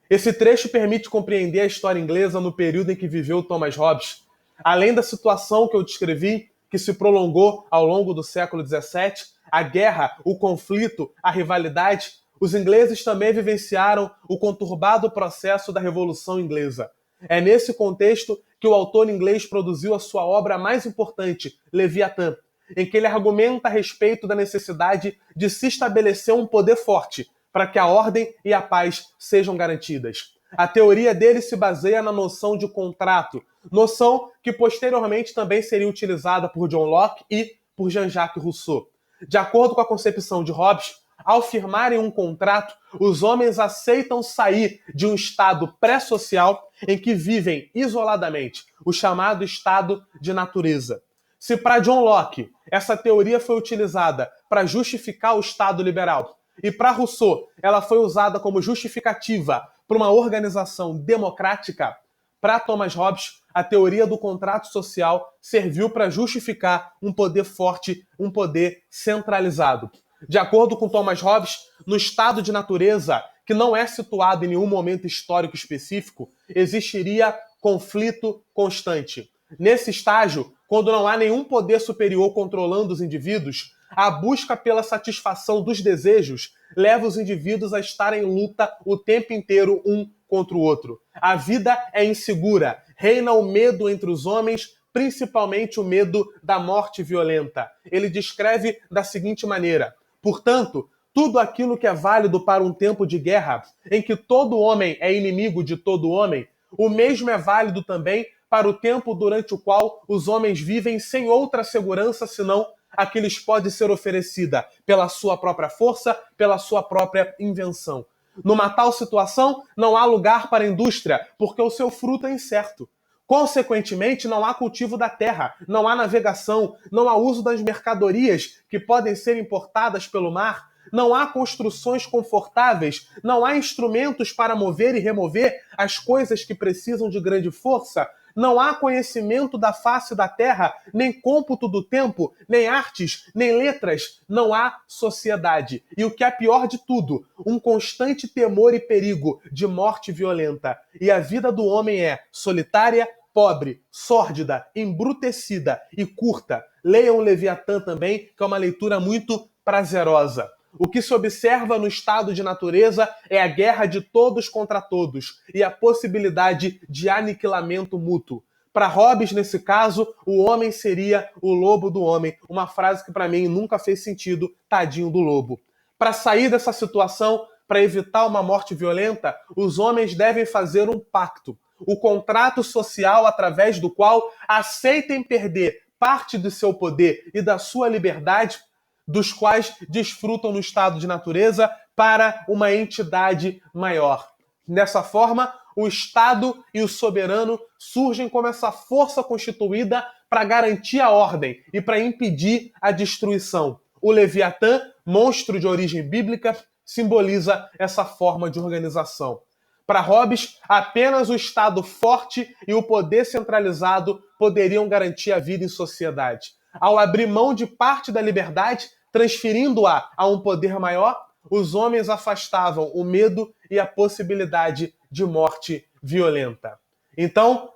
Esse trecho permite compreender a história inglesa no período em que viveu Thomas Hobbes. Além da situação que eu descrevi, que se prolongou ao longo do século XVII, a guerra, o conflito, a rivalidade, os ingleses também vivenciaram o conturbado processo da Revolução Inglesa. É nesse contexto que o autor inglês produziu a sua obra mais importante, Leviatã, em que ele argumenta a respeito da necessidade de se estabelecer um poder forte para que a ordem e a paz sejam garantidas. A teoria dele se baseia na noção de contrato, noção que posteriormente também seria utilizada por John Locke e por Jean-Jacques Rousseau. De acordo com a concepção de Hobbes, ao firmarem um contrato, os homens aceitam sair de um estado pré-social em que vivem isoladamente, o chamado estado de natureza. Se para John Locke essa teoria foi utilizada para justificar o Estado liberal e para Rousseau ela foi usada como justificativa para uma organização democrática, para Thomas Hobbes a teoria do contrato social serviu para justificar um poder forte, um poder centralizado. De acordo com Thomas Hobbes, no estado de natureza, que não é situado em nenhum momento histórico específico, existiria conflito constante. Nesse estágio, quando não há nenhum poder superior controlando os indivíduos, a busca pela satisfação dos desejos leva os indivíduos a estarem em luta o tempo inteiro um contra o outro. A vida é insegura, reina o medo entre os homens, principalmente o medo da morte violenta. Ele descreve da seguinte maneira: portanto, tudo aquilo que é válido para um tempo de guerra, em que todo homem é inimigo de todo homem, o mesmo é válido também para o tempo durante o qual os homens vivem sem outra segurança senão a que lhes pode ser oferecida pela sua própria força, pela sua própria invenção. Numa tal situação, não há lugar para a indústria, porque o seu fruto é incerto. Consequentemente, não há cultivo da terra, não há navegação, não há uso das mercadorias que podem ser importadas pelo mar, não há construções confortáveis, não há instrumentos para mover e remover as coisas que precisam de grande força, não há conhecimento da face da terra, nem cômputo do tempo, nem artes, nem letras, não há sociedade. E o que é pior de tudo, um constante temor e perigo de morte violenta. E a vida do homem é solitária, pobre, sórdida, embrutecida e curta. Leiam Leviatã também, que é uma leitura muito prazerosa. O que se observa no estado de natureza é a guerra de todos contra todos e a possibilidade de aniquilamento mútuo. Para Hobbes, nesse caso, o homem seria o lobo do homem. Uma frase que para mim nunca fez sentido, tadinho do lobo. Para sair dessa situação, para evitar uma morte violenta, os homens devem fazer um pacto. O contrato social através do qual aceitem perder parte do seu poder e da sua liberdade, dos quais desfrutam no estado de natureza, para uma entidade maior. Dessa forma, o Estado e o soberano surgem como essa força constituída para garantir a ordem e para impedir a destruição. O Leviatã, monstro de origem bíblica, simboliza essa forma de organização. Para Hobbes, apenas o Estado forte e o poder centralizado poderiam garantir a vida em sociedade. Ao abrir mão de parte da liberdade, transferindo-a a um poder maior, os homens afastavam o medo e a possibilidade de morte violenta. Então,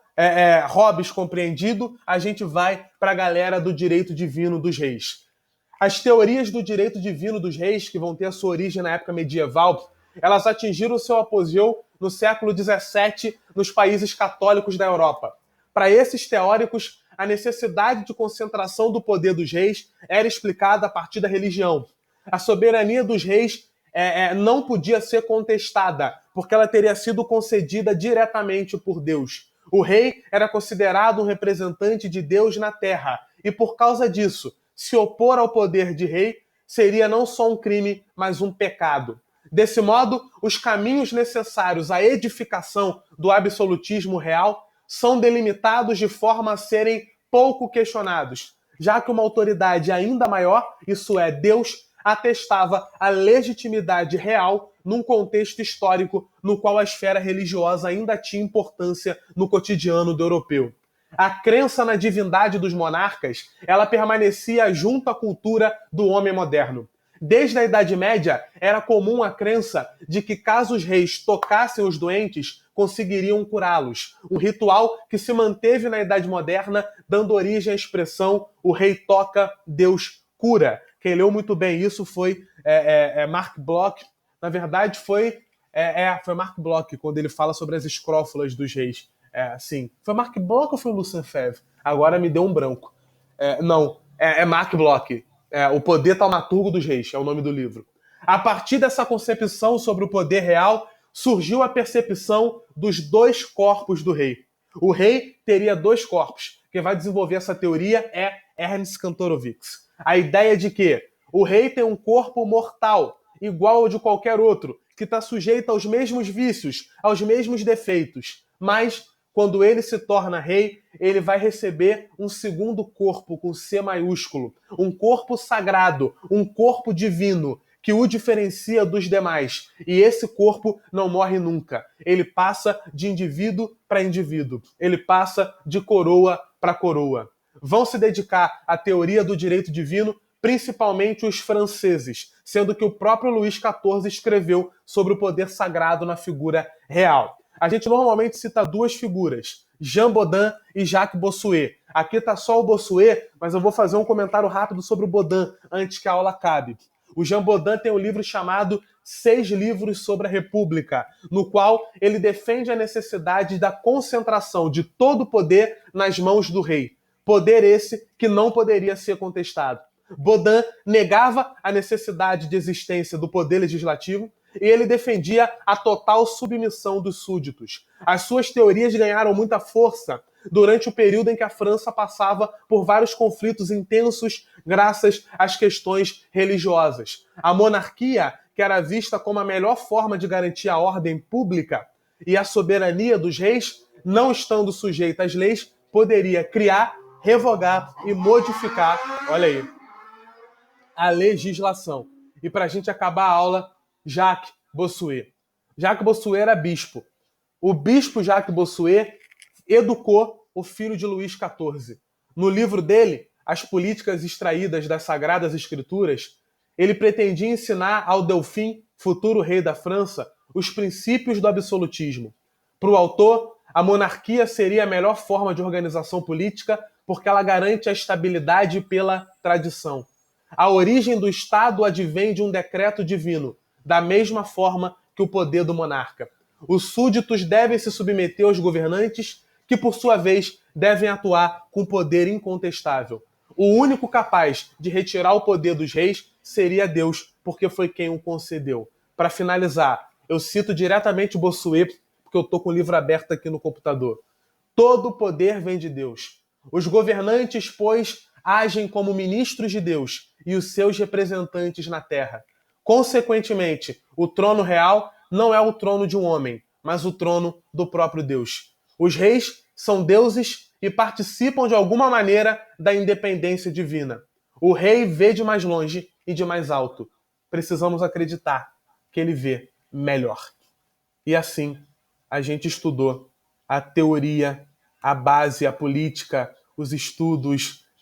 Hobbes compreendido, a gente vai para a galera do direito divino dos reis. As teorias do direito divino dos reis, que vão ter a sua origem na época medieval, elas atingiram o seu apogeu no século XVII nos países católicos da Europa. Para esses teóricos, a necessidade de concentração do poder dos reis era explicada a partir da religião. A soberania dos reis não podia ser contestada, porque ela teria sido concedida diretamente por Deus. O rei era considerado um representante de Deus na terra, e por causa disso, se opor ao poder de rei seria não só um crime, mas um pecado. Desse modo, os caminhos necessários à edificação do absolutismo real são delimitados de forma a serem pouco questionados, já que uma autoridade ainda maior, isso é, Deus, atestava a legitimidade real num contexto histórico no qual a esfera religiosa ainda tinha importância no cotidiano do europeu. A crença na divindade dos monarcas, ela permanecia junto à cultura do homem moderno. Desde a Idade Média, era comum a crença de que caso os reis tocassem os doentes, conseguiriam curá-los. Um ritual que se manteve na Idade Moderna, dando origem à expressão o rei toca, Deus cura. Quem leu muito bem isso foi Mark Bloch. Na verdade, foi Mark Bloch, quando ele fala sobre as escrófulas dos reis. Sim. Foi Mark Bloch ou foi Lucien Febvre? Agora me deu um branco. Não, é Mark Bloch. O Poder Taumaturgo dos Reis, é o nome do livro. A partir dessa concepção sobre o poder real, surgiu a percepção dos dois corpos do rei. O rei teria dois corpos. Quem vai desenvolver essa teoria é Ernst Kantorowicz. A ideia de que o rei tem um corpo mortal, igual ao de qualquer outro, que está sujeito aos mesmos vícios, aos mesmos defeitos. Mas, quando ele se torna rei, ele vai receber um segundo corpo com C maiúsculo, um corpo sagrado, um corpo divino, que o diferencia dos demais. E esse corpo não morre nunca. Ele passa de indivíduo para indivíduo. Ele passa de coroa para coroa. Vão se dedicar à teoria do direito divino, principalmente os franceses, sendo que o próprio Luís XIV escreveu sobre o poder sagrado na figura real. A gente normalmente cita duas figuras, Jean Bodin e Jacques Bossuet. Aqui está só o Bossuet, mas eu vou fazer um comentário rápido sobre o Bodin, antes que a aula acabe. O Jean Bodin tem um livro chamado 6 Livros sobre a República, no qual ele defende a necessidade da concentração de todo o poder nas mãos do rei. Poder esse que não poderia ser contestado. Bodin negava a necessidade de existência do poder legislativo e ele defendia a total submissão dos súditos. As suas teorias ganharam muita força durante o período em que a França passava por vários conflitos intensos graças às questões religiosas. A monarquia, que era vista como a melhor forma de garantir a ordem pública, e a soberania dos reis, não estando sujeita às leis, poderia criar, revogar e modificar, olha aí, a legislação. E para a gente acabar a aula, Jacques Bossuet. Jacques Bossuet era bispo. O bispo Jacques Bossuet educou o filho de Luís XIV. No livro dele, As Políticas Extraídas das Sagradas Escrituras, ele pretendia ensinar ao Delfim, futuro rei da França, os princípios do absolutismo. Para o autor, a monarquia seria a melhor forma de organização política porque ela garante a estabilidade pela tradição. A origem do Estado advém de um decreto divino, da mesma forma que o poder do monarca. Os súditos devem se submeter aos governantes, que por sua vez devem atuar com poder incontestável. O único capaz de retirar o poder dos reis seria Deus, porque foi quem o concedeu. Para finalizar, eu cito diretamente Bossuet, porque eu estou com o livro aberto aqui no computador. Todo o poder vem de Deus. Os governantes, pois, agem como ministros de Deus e os seus representantes na terra. Consequentemente, o trono real não é o trono de um homem, mas o trono do próprio Deus. Os reis são deuses e participam de alguma maneira da independência divina. O rei vê de mais longe e de mais alto. Precisamos acreditar que ele vê melhor. E assim, a gente estudou a teoria, a base, a política, os estudos